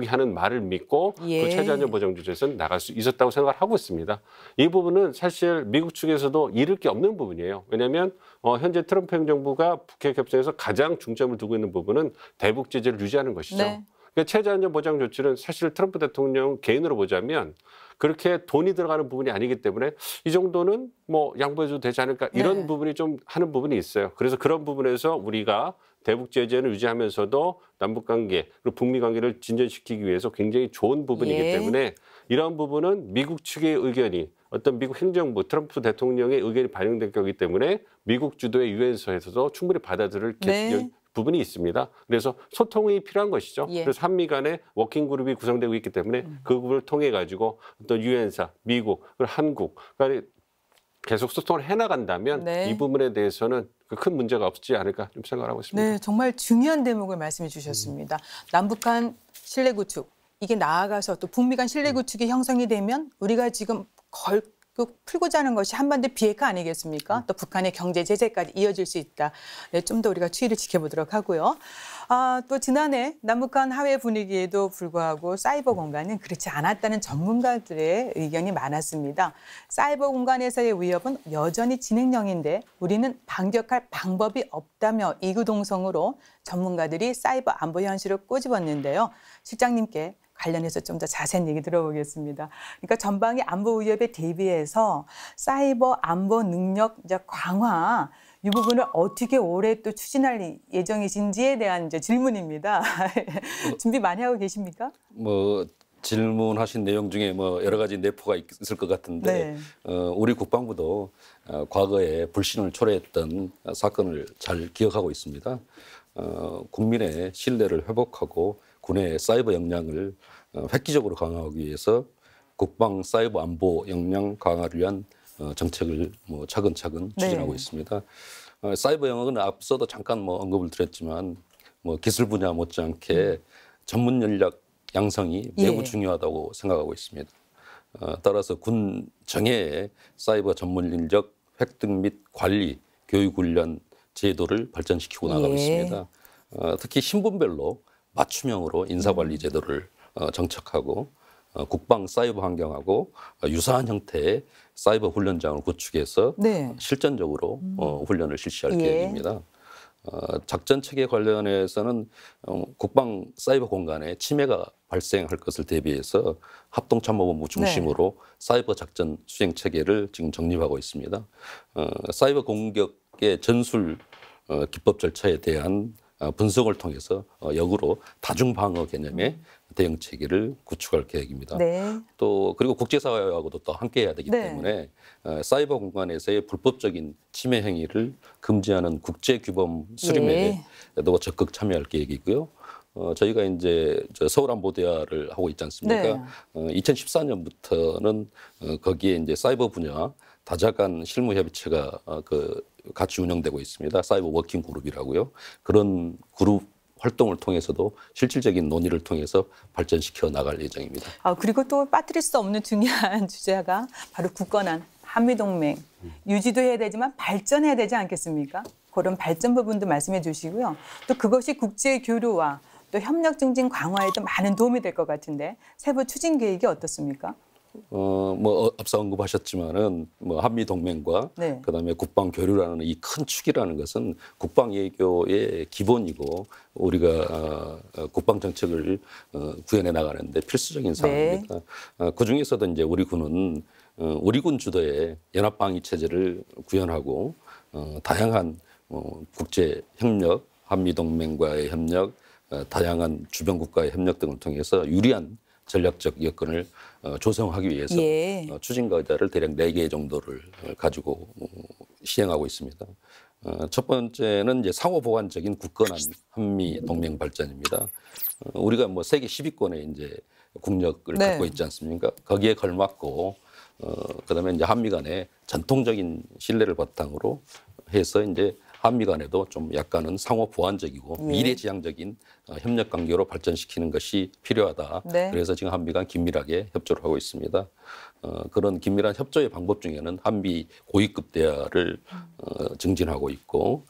하는 말을 믿고 예. 그 체제안전 보장 조치에서 나갈 수 있었다고 생각을 하고 있습니다. 이 부분은 사실 미국 측에서도 잃을 게 없는 부분이에요. 왜냐하면 현재 트럼프 행정부가 북핵 협상에서 가장 중점을 두고 있는 부분은 대북 제재를 유지하는 것이죠. 네. 그러니까 체제안전 보장 조치는 사실 트럼프 대통령 개인으로 보자면 그렇게 돈이 들어가는 부분이 아니기 때문에 이 정도는 뭐 양보해줘도 되지 않을까 이런 네. 부분이 좀 하는 부분이 있어요. 그래서 그런 부분에서 우리가 대북 제재는 유지하면서도 남북 관계 그리고 북미 관계를 진전시키기 위해서 굉장히 좋은 부분이기 예. 때문에 이런 부분은 미국 측의 의견이 어떤 미국 행정부 트럼프 대통령의 의견이 반영된 거기 때문에 미국 주도의 유엔서에서도 충분히 받아들일 네. 부분이 있습니다. 그래서 소통이 필요한 것이죠. 예. 그래서 한미 간의 워킹 그룹이 구성되고 있기 때문에 그 부분을 통해 가지고 어떤 유엔사, 미국, 그리고 한국 간에 계속 소통을 해나간다면 네. 이 부분에 대해서는 큰 문제가 없지 않을까 좀 생각하고 있습니다. 네, 정말 중요한 대목을 말씀해 주셨습니다. 남북 간 신뢰 구축, 이게 나아가서 또 북미 간 신뢰 구축이 형성이 되면 우리가 지금 풀고자 하는 것이 한반도 비핵화 아니겠습니까? 또 북한의 경제 제재까지 이어질 수 있다. 네, 좀 더 우리가 추이를 지켜보도록 하고요. 또 지난해 남북 간 화해 분위기에도 불구하고 사이버 공간은 그렇지 않았다는 전문가들의 의견이 많았습니다. 사이버 공간에서의 위협은 여전히 진행형인데 우리는 반격할 방법이 없다며 이구동성으로 전문가들이 사이버 안보 현실을 꼬집었는데요. 실장님께 관련해서 좀 더 자세한 얘기 들어보겠습니다. 그러니까 전방의 안보 위협에 대비해서 사이버 안보 능력 강화 이 부분을 어떻게 올해 또 추진할 예정이신지에 대한 이제 질문입니다. 준비 많이 하고 계십니까? 질문하신 내용 중에 여러 가지 내포가 있을 것 같은데 우리 국방부도 과거에 불신을 초래했던 사건을 잘 기억하고 있습니다. 국민의 신뢰를 회복하고 군의 사이버 역량을 획기적으로 강화하기 위해서 국방 사이버 안보 역량 강화를 위한 정책을 차근차근 추진하고 있습니다. 사이버 영역은 앞서도 잠깐 언급을 드렸지만 기술 분야 못지않게 전문 전략 양성이 매우 중요하다고 생각하고 있습니다. 따라서 군 정예의 사이버 전문 인력 획득 및 관리, 교육 훈련 제도를 발전시키고 나가고 있습니다. 특히 신분별로 맞춤형으로 인사관리 제도를 정착하고 국방 사이버 환경하고 유사한 형태의 사이버 훈련장을 구축해서 실전적으로 훈련을 실시할 계획입니다. 작전 체계 관련해서는 국방 사이버 공간에 침해가 발생할 것을 대비해서 합동참모본부 중심으로 사이버 작전 수행 체계를 지금 정립하고 있습니다. 사이버 공격의 전술 기법 절차에 대한 분석을 통해서 역으로 다중방어 개념의 대응 체계를 구축할 계획입니다. 또 그리고 국제사회하고도 또 함께해야 되기 때문에 사이버 공간에서의 불법적인 침해 행위를 금지하는 국제규범 수립에도 적극 참여할 계획이고요. 저희가 이제 서울안보대화를 하고 있지 않습니까? 2014년부터는 거기에 이제 사이버 분야 다자간 실무협의체가 같이 운영되고 있습니다. 사이버 워킹 그룹이라고요. 그런 그룹 활동을 통해서도 실질적인 논의를 통해서 발전시켜 나갈 예정입니다. 그리고 또 빠뜨릴 수 없는 중요한 주제가 바로 굳건한 한미동맹 유지도 해야 되지만 발전해야 되지 않겠습니까? 그런 발전 부분도 말씀해 주시고요. 또 그것이 국제 교류와 또 협력 증진 강화에도 많은 도움이 될 것 같은데 세부 추진 계획이 어떻습니까? 앞서 언급하셨지만은 한미 동맹과 네. 그다음에 국방 교류라는 이 큰 축이라는 것은 국방 외교의 기본이고 우리가 국방 정책을 구현해 나가는데 필수적인 상황입니다. 그 중에서도 이제 우리 군은 우리 군 주도의 연합 방위 체제를 구현하고 다양한 국제 협력, 한미 동맹과의 협력, 다양한 주변 국가의 협력 등을 통해서 유리한 전략적 여건을 조성하기 위해서 추진과 의자를 대략 4개 정도를 가지고 시행하고 있습니다. 첫 번째는 이제 상호 보완적인 굳건한 한미 동맹 발전입니다. 우리가 세계 10위권의 이제 국력을 갖고 있지 않습니까? 거기에 걸맞고 그다음에 이제 한미 간의 전통적인 신뢰를 바탕으로 해서 이제 한미 간에도 좀 약간은 상호 보완적이고 미래지향적인 협력 관계로 발전시키는 것이 필요하다. 네. 그래서 지금 한미 간 긴밀하게 협조를 하고 있습니다. 그런 긴밀한 협조의 방법 중에는 한미 고위급 대화를 증진하고 있고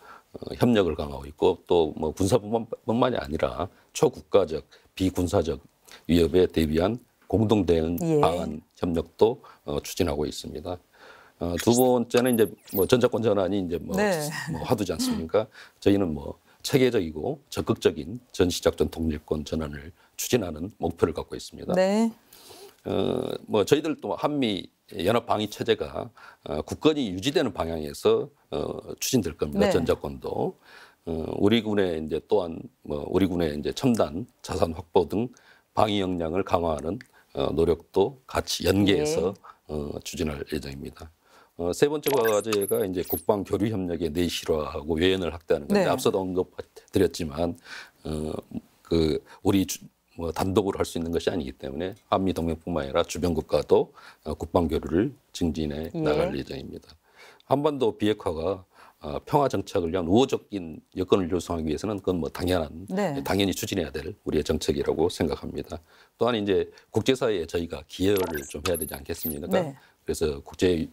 협력을 강화하고 있고 또 군사뿐만이 아니라 초국가적, 비군사적 위협에 대비한 공동 대응 방안 협력도 추진하고 있습니다. 두 번째는 이제 전자권 전환이 이제 화두지 않습니까? 저희는 체계적이고 적극적인 전시작전 통일권 전환을 추진하는 목표를 갖고 있습니다. 네. 저희들도 한미 연합 방위 체제가 굳건히 유지되는 방향에서 추진될 겁니다. 네. 전자권도 우리 군의 이제 또한 우리 군의 이제 첨단 자산 확보 등 방위 역량을 강화하는 노력도 같이 연계해서 추진할 예정입니다. 세 번째 과제가 이제 국방 교류 협력의 내실화하고 외연을 확대하는 건데 앞서도 언급드렸지만 우리 단독으로 할 수 있는 것이 아니기 때문에 한미 동맹뿐만 아니라 주변 국가도 국방 교류를 증진해 나갈 예정입니다. 한반도 비핵화가 평화 정착을 위한 우호적인 여건을 조성하기 위해서는 그건 당연히 추진해야 될 우리의 정책이라고 생각합니다. 또한 이제 국제사회에 저희가 기여를 좀 해야 되지 않겠습니까? 그래서 국제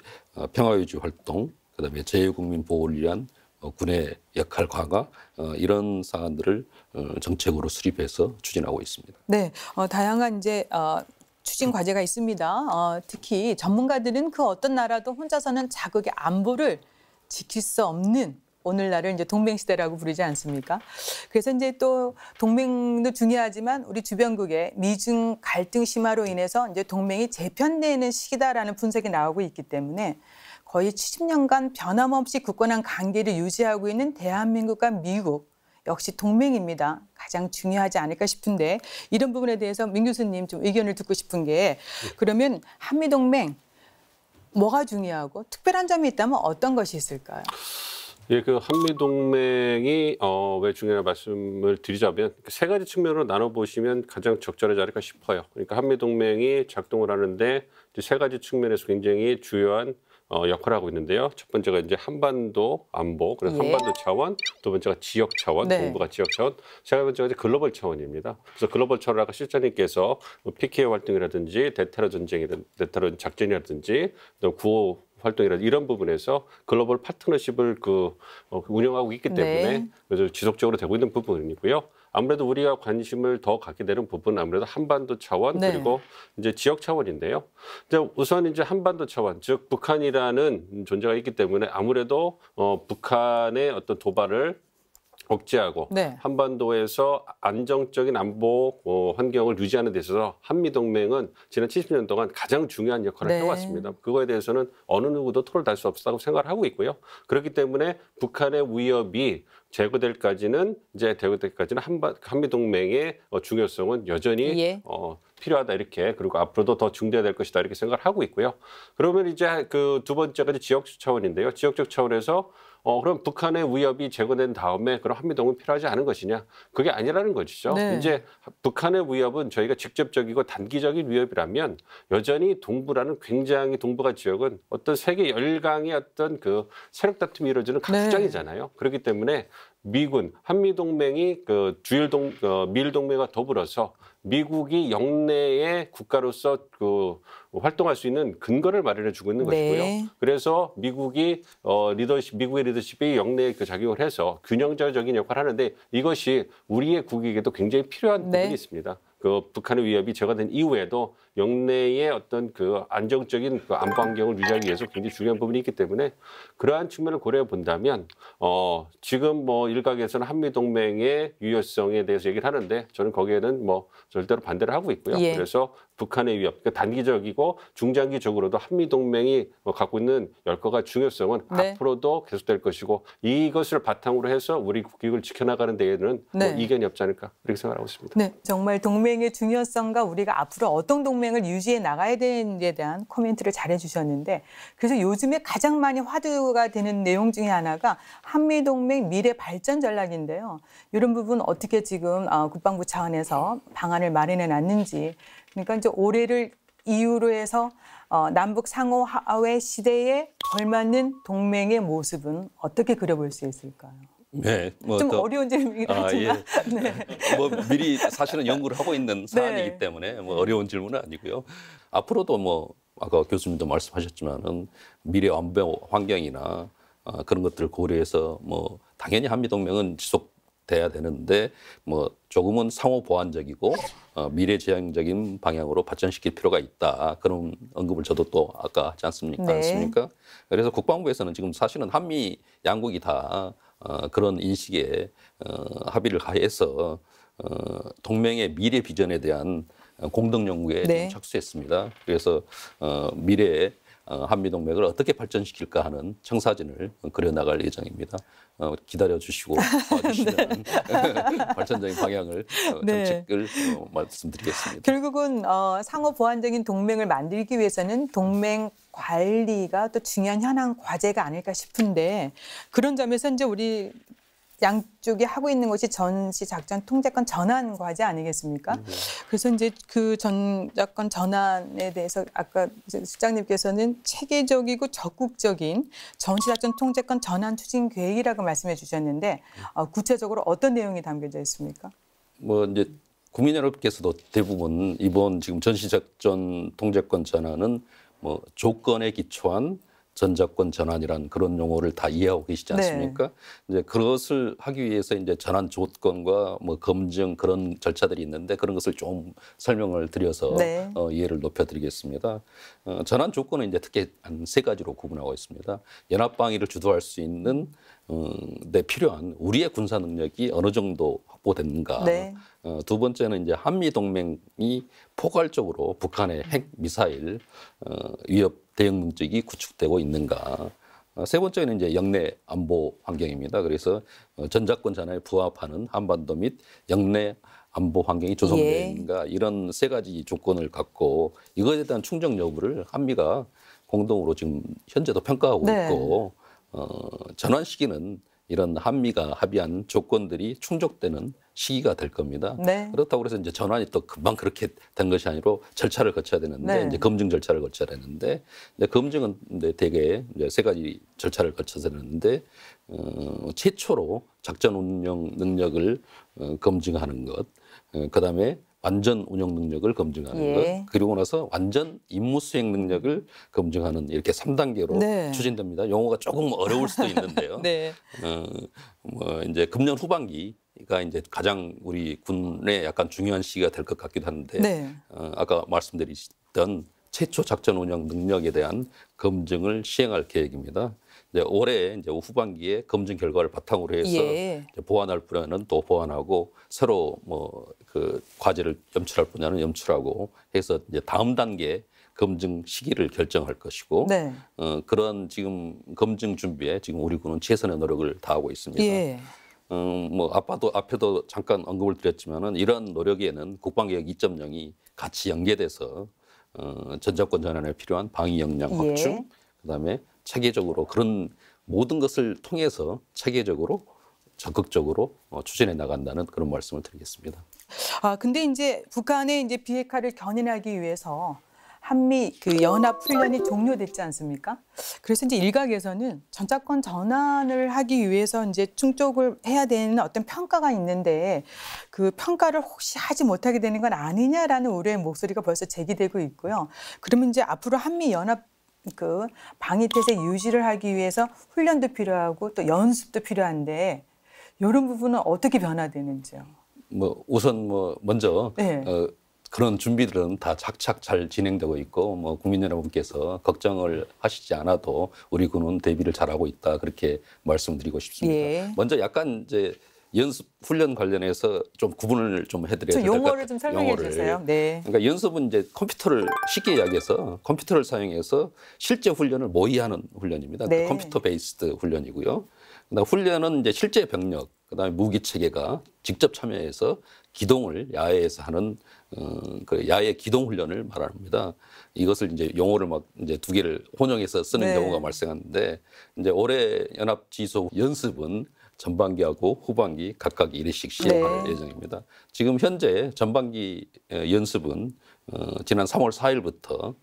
평화 유지 활동, 그다음에 자유국민 보호를 위한 군의 역할 강화 이런 사안들을 정책으로 수립해서 추진하고 있습니다. 네, 다양한 이제 추진 과제가 있습니다. 특히 전문가들은 그 어떤 나라도 혼자서는 자국의 안보를 지킬 수 없는 오늘날을 이제 동맹 시대라고 부르지 않습니까? 그래서 이제 또 동맹도 중요하지만 우리 주변국의 미중 갈등 심화로 인해서 이제 동맹이 재편되는 시기다라는 분석이 나오고 있기 때문에 거의 70년간 변함없이 굳건한 관계를 유지하고 있는 대한민국과 미국 역시 동맹입니다. 가장 중요하지 않을까 싶은데 이런 부분에 대해서 민 교수님 좀 의견을 듣고 싶은 게 그러면 한미 동맹 뭐가 중요하고 특별한 점이 있다면 어떤 것이 있을까요? 그 한미 동맹이 왜 중요한 말씀을 드리자면 세 가지 측면으로 나눠 보시면 가장 적절하지 않을까 싶어요. 그러니까 한미 동맹이 작동을 하는데 이제 세 가지 측면에서 굉장히 주요한 역할을 하고 있는데요. 첫 번째가 이제 한반도 안보, 그래서 한반도 차원, 두 번째가 지역 차원, 동북아 지역 차원, 세 번째가 이제 글로벌 차원입니다. 그래서 글로벌 차원을 아까 실장님께서 PK 활동이라든지 대테러 전쟁이라든지 대테러 작전이라든지 또 구호 활동이라든지 이런 부분에서 글로벌 파트너십을 운영하고 있기 때문에 그래서 지속적으로 되고 있는 부분이고요. 아무래도 우리가 관심을 더 갖게 되는 부분은 아무래도 한반도 차원 그리고 이제 지역 차원인데요. 우선 이제 한반도 차원, 즉 북한이라는 존재가 있기 때문에 아무래도 북한의 어떤 도발을 억제하고 한반도에서 안정적인 안보 환경을 유지하는 데 있어서 한미동맹은 지난 70년 동안 가장 중요한 역할을 해왔습니다. 그거에 대해서는 어느 누구도 토를 달 수 없다고 생각을 하고 있고요. 그렇기 때문에 북한의 위협이 제거될 때까지는 한미동맹의 중요성은 여전히 필요하다 이렇게 그리고 앞으로도 더 중대화될 것이다 이렇게 생각을 하고 있고요. 그러면 이제 그 두 번째가 지역적 차원인데요. 지역적 차원에서 그럼 북한의 위협이 제거된 다음에 그럼 한미동맹이 필요하지 않은 것이냐? 그게 아니라는 것이죠. 네. 이제 북한의 위협은 저희가 직접적이고 단기적인 위협이라면 여전히 동부라는 굉장히 동북아 지역은 어떤 세계 열강의 어떤 그 세력 다툼이 이루어지는 각장이잖아요. 그렇기 때문에 미군, 한미동맹이 그 미일동맹과 더불어서 미국이 영내의 국가로서 그 활동할 수 있는 근거를 마련해 주고 있는 네. 것이고요. 그래서 미국의 리더십이 영내에 그 작용을 해서 균형적인 역할을 하는데 이것이 우리의 국익에도 굉장히 필요한 네. 부분이 있습니다. 그 북한의 위협이 제거된 이후에도 영내의 어떤 그 안정적인 그 안보 환경을 유지하기 위해서 굉장히 중요한 부분이 있기 때문에 그러한 측면을 고려해 본다면 지금 뭐 일각에서는 한미 동맹의 유효성에 대해서 얘기를 하는데 저는 거기에는 뭐 절대로 반대를 하고 있고요. 예. 그래서 북한의 위협, 그러니까 단기적이고 중장기적으로도 한미 동맹이 갖고 있는 열거가 중요성은 네. 앞으로도 계속될 것이고 이것을 바탕으로 해서 우리 국익을 지켜나가는 데에는 네. 뭐 이견이 없지 않을까 그렇게 생각하고 있습니다. 네, 정말 동맹의 중요성과 우리가 앞으로 어떤 동맹을 유지해 나가야 되는지에 대한 코멘트를 잘해 주셨는데 그래서 요즘에 가장 많이 화두가 되는 내용 중에 하나가 한미동맹 미래 발전 전략인데요. 이런 부분 어떻게 지금 국방부 차원에서 방안을 마련해 놨는지 그러니까 이제 올해를 이유로 해서 남북 상호 화해 시대에 걸맞는 동맹의 모습은 어떻게 그려볼 수 있을까요? 네, 뭐 좀 어려운 질문이긴 하지만 네. 뭐 미리 사실은 연구를 하고 있는 사안이기 네. 때문에 뭐 어려운 질문은 아니고요. 앞으로도 뭐 아까 교수님도 말씀하셨지만은 미래 안보 환경이나 그런 것들을 고려해서 뭐 당연히 한미 동맹은 지속돼야 되는데 뭐 조금은 상호 보완적이고 미래지향적인 방향으로 발전시킬 필요가 있다. 그런 언급을 저도 또 아까 하지 않습니까? 네. 그래서 국방부에서는 지금 사실은 한미 양국이 다 그런 인식에 합의를 가해서 동맹의 미래 비전에 대한 공동 연구에 네. 착수했습니다. 그래서 미래에 한미 동맹을 어떻게 발전시킬까 하는 청사진을 그려나갈 예정입니다. 기다려 주시고 봐주시면 발전적인 방향을 네. 정책을 말씀드리겠습니다. 결국은 상호 보완적인 동맹을 만들기 위해서는 동맹 관리가 또 중요한 현안 과제가 아닐까 싶은데 그런 점에서 이제 우리 양쪽이 하고 있는 것이 전시 작전 통제권 전환 과제 아니겠습니까? 그래서 이제 그 전작권 전환에 대해서 아까 실장님께서는 체계적이고 적극적인 전시 작전 통제권 전환 추진 계획이라고 말씀해 주셨는데 구체적으로 어떤 내용이 담겨져 있습니까? 뭐 이제 국민 여러분께서도 대부분 이번 지금 전시작전 통제권 전환은 뭐 조건에 기초한 전작권 전환이라는 그런 용어를 다 이해하고 계시지 않습니까? 네. 이제 그것을 하기 위해서 이제 전환 조건과 뭐 검증 그런 절차들이 있는데 그런 것을 좀 설명을 드려서 네. 이해를 높여드리겠습니다. 전환 조건은 이제 특히 한 세 가지로 구분하고 있습니다. 연합 방위를 주도할 수 있는 데 필요한 우리의 군사 능력이 어느 정도 확보됐는가. 네. 두 번째는 이제 한미 동맹이 포괄적으로 북한의 핵 미사일 위협 대응 능력이 구축되고 있는가. 세 번째는 이제 영내 안보 환경입니다. 그래서 전작권 전환에 부합하는 한반도 및 영내 안보 환경이 조성되는가 이런 세 가지 조건을 갖고 이것에 대한 충족 여부를 한미가 공동으로 지금 현재도 평가하고 네. 있고 전환 시기는 이런 한미가 합의한 조건들이 충족되는 시기가 될 겁니다. 네. 그렇다고 해서 이제 전환이 또 금방 그렇게 된 것이 아니고 절차를 거쳐야 되는데 네. 이제 검증 절차를 거쳐야 되는데 이제 검증은 이제 대개 이제 세 가지 절차를 거쳐야 되는데 최초로 작전 운영 능력을 검증하는 것, 그다음에 완전 운영 능력을 검증하는 예. 것, 그리고 나서 완전 임무 수행 능력을 검증하는 이렇게 3단계로 네. 추진됩니다. 용어가 조금 어려울 수도 있는데요. 네. 뭐 이제 금년 후반기가 이제 가장 우리 군에 약간 중요한 시기가 될 것 같기도 한데 네. 아까 말씀드렸던 최초 작전 운영 능력에 대한 검증을 시행할 계획입니다. 이제 올해 이제 후반기에 검증 결과를 바탕으로 해서 예. 이제 보완할 분야는 또 보완하고 새로 뭐 그 과제를 염출할 분야는 염출하고 해서 이제 다음 단계 검증 시기를 결정할 것이고 네. 그런 지금 검증 준비에 지금 우리 군은 최선의 노력을 다하고 있습니다. 예. 뭐 앞에도 잠깐 언급을 드렸지만은 이런 노력에는 국방개혁 2.0이 같이 연계돼서 전작권 전환에 필요한 방위 역량 확충, 예. 그다음에 체계적으로 그런 모든 것을 통해서 체계적으로 적극적으로 추진해 나간다는 그런 말씀을 드리겠습니다. 근데 이제 북한의 이제 비핵화를 견인하기 위해서 한미 그 연합 훈련이 종료됐지 않습니까? 그래서 이제 일각에서는 전차권 전환을 하기 위해서 이제 충족을 해야 되는 어떤 평가가 있는데 그 평가를 혹시 하지 못하게 되는 건 아니냐라는 우려의 목소리가 벌써 제기되고 있고요. 그러면 이제 앞으로 한미 연합 그 방위 태세 유지를 하기 위해서 훈련도 필요하고 또 연습도 필요한데 이런 부분은 어떻게 변화되는지요? 뭐 우선 뭐 먼저 네. 그런 준비들은 다 착착 잘 진행되고 있고 뭐 국민 여러분께서 걱정을 하시지 않아도 우리 군은 대비를 잘하고 있다 그렇게 말씀드리고 싶습니다. 예. 먼저 약간 이제 연습 훈련 관련해서 좀 구분을 좀 해드려야 될 것 같아요. 용어를 좀 설명해 주세요. 네. 그러니까 연습은 이제 컴퓨터를 쉽게 이야기해서 컴퓨터를 사용해서 실제 훈련을 모의하는 훈련입니다. 네. 컴퓨터 베이스드 훈련이고요. 그다음 훈련은 이제 실제 병력, 그다음에 무기 체계가 직접 참여해서 기동을 야외에서 하는 그 야외 기동 훈련을 말합니다. 이것을 이제 용어를 막 이제 두 개를 혼용해서 쓰는 네. 경우가 발생하는데 이제 올해 연합 지소 연습은 전반기하고 후반기 각각 1회씩 시행할 네. 예정입니다. 지금 현재 전반기 연습은 지난 3월 4일부터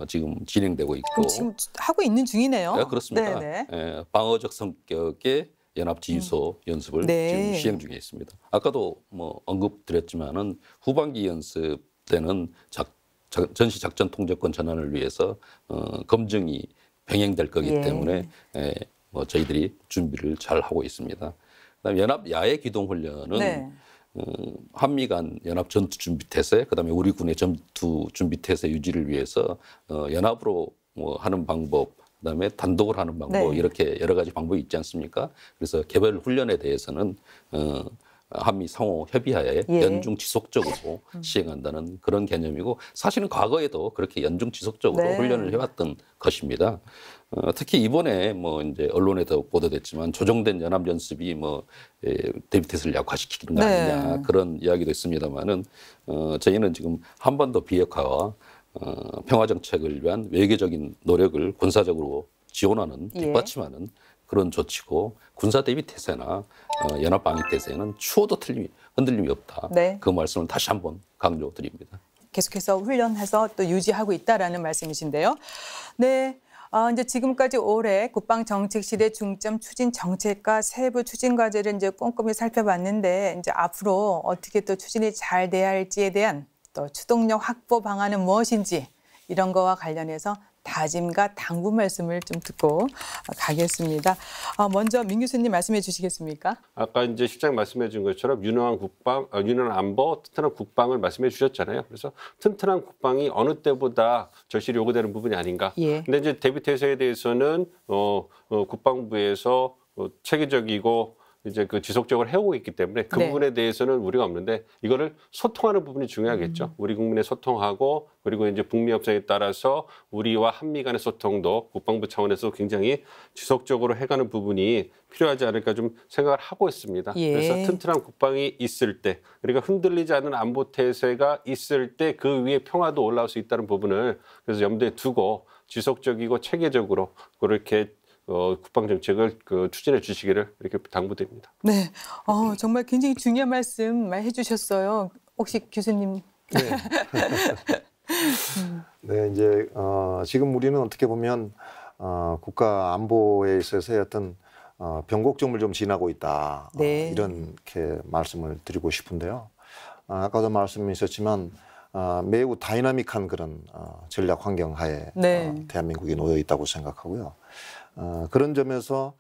지금 진행되고 있고 그럼 지금 하고 있는 중이네요. 네, 그렇습니다. 네네. 방어적 성격의 연합 지휘소 연습을 네. 지금 시행 중에 있습니다. 아까도 뭐 언급드렸지만은 후반기 연습 때는 전시 작전 통제권 전환을 위해서 검증이 병행될 거기 예. 때문에 뭐 저희들이 준비를 잘 하고 있습니다. 그다음에 연합 야외 기동 훈련은 네. 한미 간 연합 전투 준비 태세, 그다음에 우리 군의 전투 준비 태세 유지를 위해서 연합으로 뭐 하는 방법, 그다음에 단독을 하는 방법 네. 이렇게 여러 가지 방법이 있지 않습니까? 그래서 개별 훈련에 대해서는 한미 상호 협의하에 예. 연중 지속적으로 시행한다는 그런 개념이고 사실은 과거에도 그렇게 연중 지속적으로 네. 훈련을 해왔던 것입니다. 특히 이번에 뭐 이제 언론에도 보도됐지만 조정된 연합 연습이 뭐 대비 태세를 약화시키는 거 아니냐 네. 그런 이야기도 있습니다만은 저희는 지금 한반도 비핵화와 평화 정책을 위한 외교적인 노력을 군사적으로 지원하는 예. 뒷받침하는 그런 조치고 군사 대비 태세나 연합 방위 태세는 추호도 흔들림이 없다. 네. 그 말씀을 다시 한번 강조드립니다. 계속해서 훈련해서 또 유지하고 있다라는 말씀이신데요. 네. 이제 지금까지 올해 국방정책실의 중점 추진 정책과 세부 추진 과제를 이제 꼼꼼히 살펴봤는데 이제 앞으로 어떻게 또 추진이 잘 돼야 할지에 대한 또 추동력 확보 방안은 무엇인지 이런 거와 관련해서 다짐과 당부 말씀을 좀 듣고 가겠습니다. 먼저 민 교수님 말씀해 주시겠습니까? 아까 이제 실장 말씀해 준 것처럼 유능한 국방, 유능한 안보, 튼튼한 국방을 말씀해 주셨잖아요. 그래서 튼튼한 국방이 어느 때보다 절실히 요구되는 부분이 아닌가. 예. 근데 이제 대비 태세에 대해서는 국방부에서 체계적이고 이제 그 지속적으로 해오고 있기 때문에 그 네. 부분에 대해서는 우리가 없는데 이거를 소통하는 부분이 중요하겠죠. 우리 국민의 소통하고 그리고 이제 북미 협상에 따라서 우리와 한미 간의 소통도 국방부 차원에서 굉장히 지속적으로 해가는 부분이 필요하지 않을까 좀 생각을 하고 있습니다. 예. 그래서 튼튼한 국방이 있을 때 그러니까 흔들리지 않는 안보 태세가 있을 때 그 위에 평화도 올라올 수 있다는 부분을 그래서 염두에 두고 지속적이고 체계적으로 그렇게 국방 정책을 추진해 주시기를 이렇게 당부드립니다. 네. 정말 굉장히 중요한 말씀 해주셨어요. 혹시 교수님. 네. 네, 이제 지금 우리는 어떻게 보면 국가 안보에 있어서의 어떤 변곡점을 좀 지나고 있다. 네. 이렇게 말씀을 드리고 싶은데요. 아까도 말씀이 있었지만 매우 다이나믹한 그런 전략 환경 하에 네. 대한민국이 놓여 있다고 생각하고요. 그런 점에서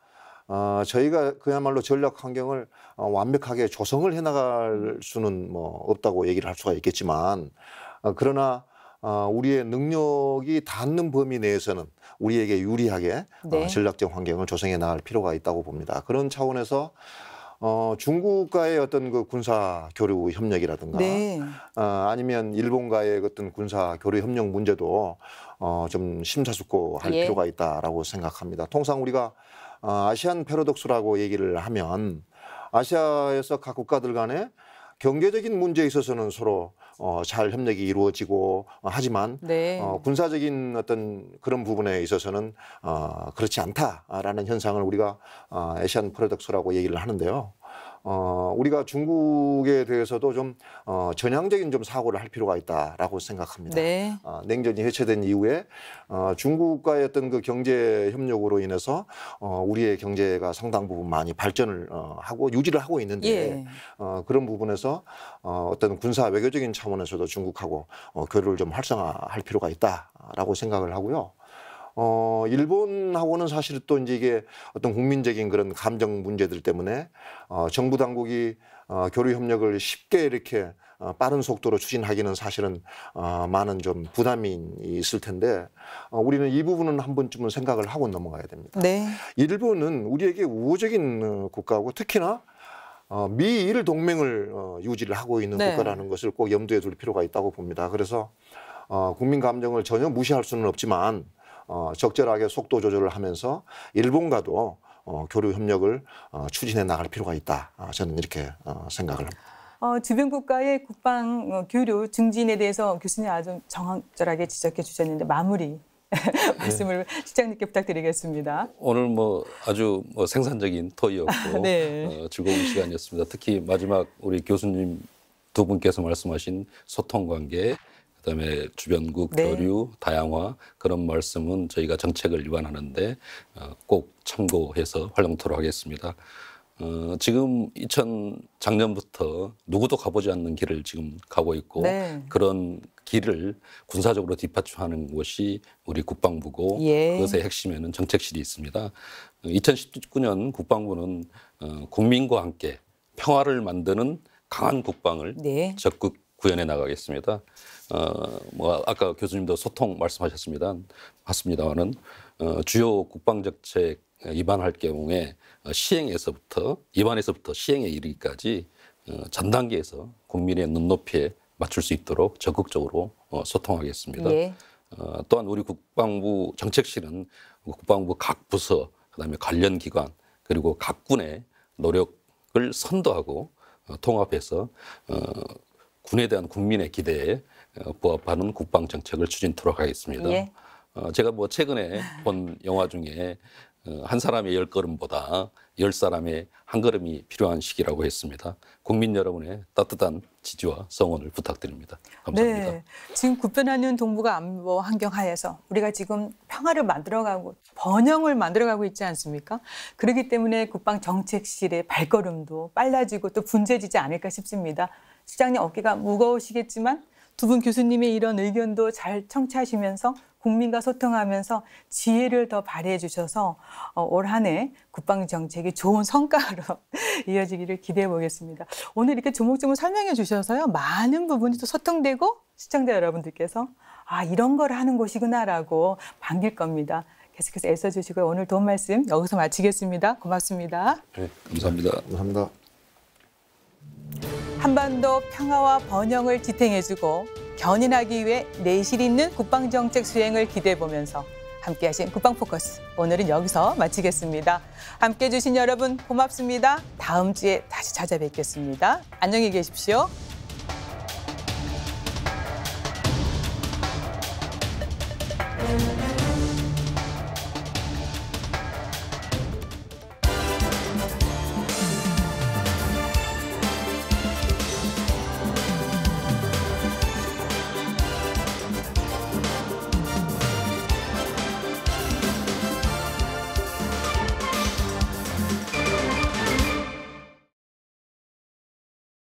저희가 그야말로 전략 환경을 완벽하게 조성을 해나갈 수는 뭐 없다고 얘기를 할 수가 있겠지만 그러나 우리의 능력이 닿는 범위 내에서는 우리에게 유리하게 네. 전략적 환경을 조성해 나갈 필요가 있다고 봅니다. 그런 차원에서 중국과의 어떤 그 군사 교류 협력이라든가 네. 아니면 일본과의 어떤 군사 교류 협력 문제도 좀 심사숙고할 예. 필요가 있다라고 생각합니다. 통상 우리가 아시안 패러독스라고 얘기를 하면 아시아에서 각 국가들 간에 경제적인 문제에 있어서는 서로 잘 협력이 이루어지고 하지만 네. 군사적인 어떤 그런 부분에 있어서는 그렇지 않다라는 현상을 우리가 아시안 프로덕스라고 얘기를 하는데요. 우리가 중국에 대해서도 좀 전향적인 좀 사고를 할 필요가 있다라고 생각합니다. 네. 냉전이 해체된 이후에 중국과의 어떤 그 경제 협력으로 인해서 우리의 경제가 상당 부분 많이 발전을 하고 유지를 하고 있는데 예. 그런 부분에서 어떤 군사 외교적인 차원에서도 중국하고 교류를 좀 활성화할 필요가 있다라고 생각을 하고요. 일본하고는 사실 또 이제 이게 어떤 국민적인 그런 감정 문제들 때문에 정부 당국이 교류 협력을 쉽게 이렇게 빠른 속도로 추진하기는 사실은 많은 좀 부담이 있을 텐데 우리는 이 부분은 한 번쯤은 생각을 하고 넘어가야 됩니다. 네. 일본은 우리에게 우호적인 국가고 특히나 미일 동맹을 유지를 하고 있는 네. 국가라는 것을 꼭 염두에 둘 필요가 있다고 봅니다. 그래서 국민 감정을 전혀 무시할 수는 없지만 적절하게 속도 조절을 하면서 일본과도 교류 협력을 추진해 나갈 필요가 있다. 저는 이렇게 생각을 합니다. 주변 국가의 국방 교류 증진에 대해서 교수님 아주 정확하게 지적해 주셨는데 마무리 말씀을 시장님께 부탁드리겠습니다. 오늘 뭐 아주 생산적인 토의였고 네. 즐거운 시간이었습니다. 특히 마지막 우리 교수님 두 분께서 말씀하신 소통 관계, 그다음에 주변국 네. 교류, 다양화 그런 말씀은 저희가 정책을 위반하는데 꼭 참고해서 활용토록 하겠습니다. 지금 작년부터 누구도 가보지 않는 길을 지금 가고 있고 네. 그런 길을 군사적으로 뒷받침하는 것이 우리 국방부고 예. 그것의 핵심에는 정책실이 있습니다. 2019년 국방부는 국민과 함께 평화를 만드는 강한 국방을 네. 적극 구현해 나가겠습니다. 아까 교수님도 소통 말씀하셨습니다. 맞습니다만은 주요 국방 정책 입안할 경우에 입안에서부터 시행에 이르기까지 전 단계에서 국민의 눈높이에 맞출 수 있도록 적극적으로 소통하겠습니다. 예. 또한 우리 국방부 정책실은 국방부 각 부서, 그다음에 관련 기관 그리고 각 군의 노력을 선도하고 통합해서 군에 대한 국민의 기대에 부합하는 국방 정책을 추진토록 하겠습니다. 예. 제가 최근에 본 영화 중에 한 사람의 10걸음보다 10사람의 한 걸음이 필요한 시기라고 했습니다. 국민 여러분의 따뜻한 지지와 성원을 부탁드립니다. 감사합니다. 네. 지금 급변하는 동북아 안보 환경 하에서 우리가 지금 평화를 만들어가고 번영을 만들어가고 있지 않습니까? 그렇기 때문에 국방 정책실의 발걸음도 빨라지고 또 분주해지지 않을까 싶습니다. 시장님 어깨가 무거우시겠지만 두 분 교수님의 이런 의견도 잘 청취하시면서 국민과 소통하면서 지혜를 더 발휘해 주셔서 올 한 해 국방 정책이 좋은 성과로 이어지기를 기대해 보겠습니다. 오늘 이렇게 조목조목 설명해 주셔서요. 많은 부분이 또 소통되고 시청자 여러분들께서 이런 걸 하는 곳이구나라고 반길 겁니다. 계속해서 애써주시고요. 오늘 도움 말씀 여기서 마치겠습니다. 고맙습니다. 네, 감사합니다. 감사합니다. 한반도 평화와 번영을 지탱해주고 견인하기 위해 내실 있는 국방정책 수행을 기대해보면서 함께하신 국방포커스 오늘은 여기서 마치겠습니다. 함께해 주신 여러분 고맙습니다. 다음 주에 다시 찾아뵙겠습니다. 안녕히 계십시오.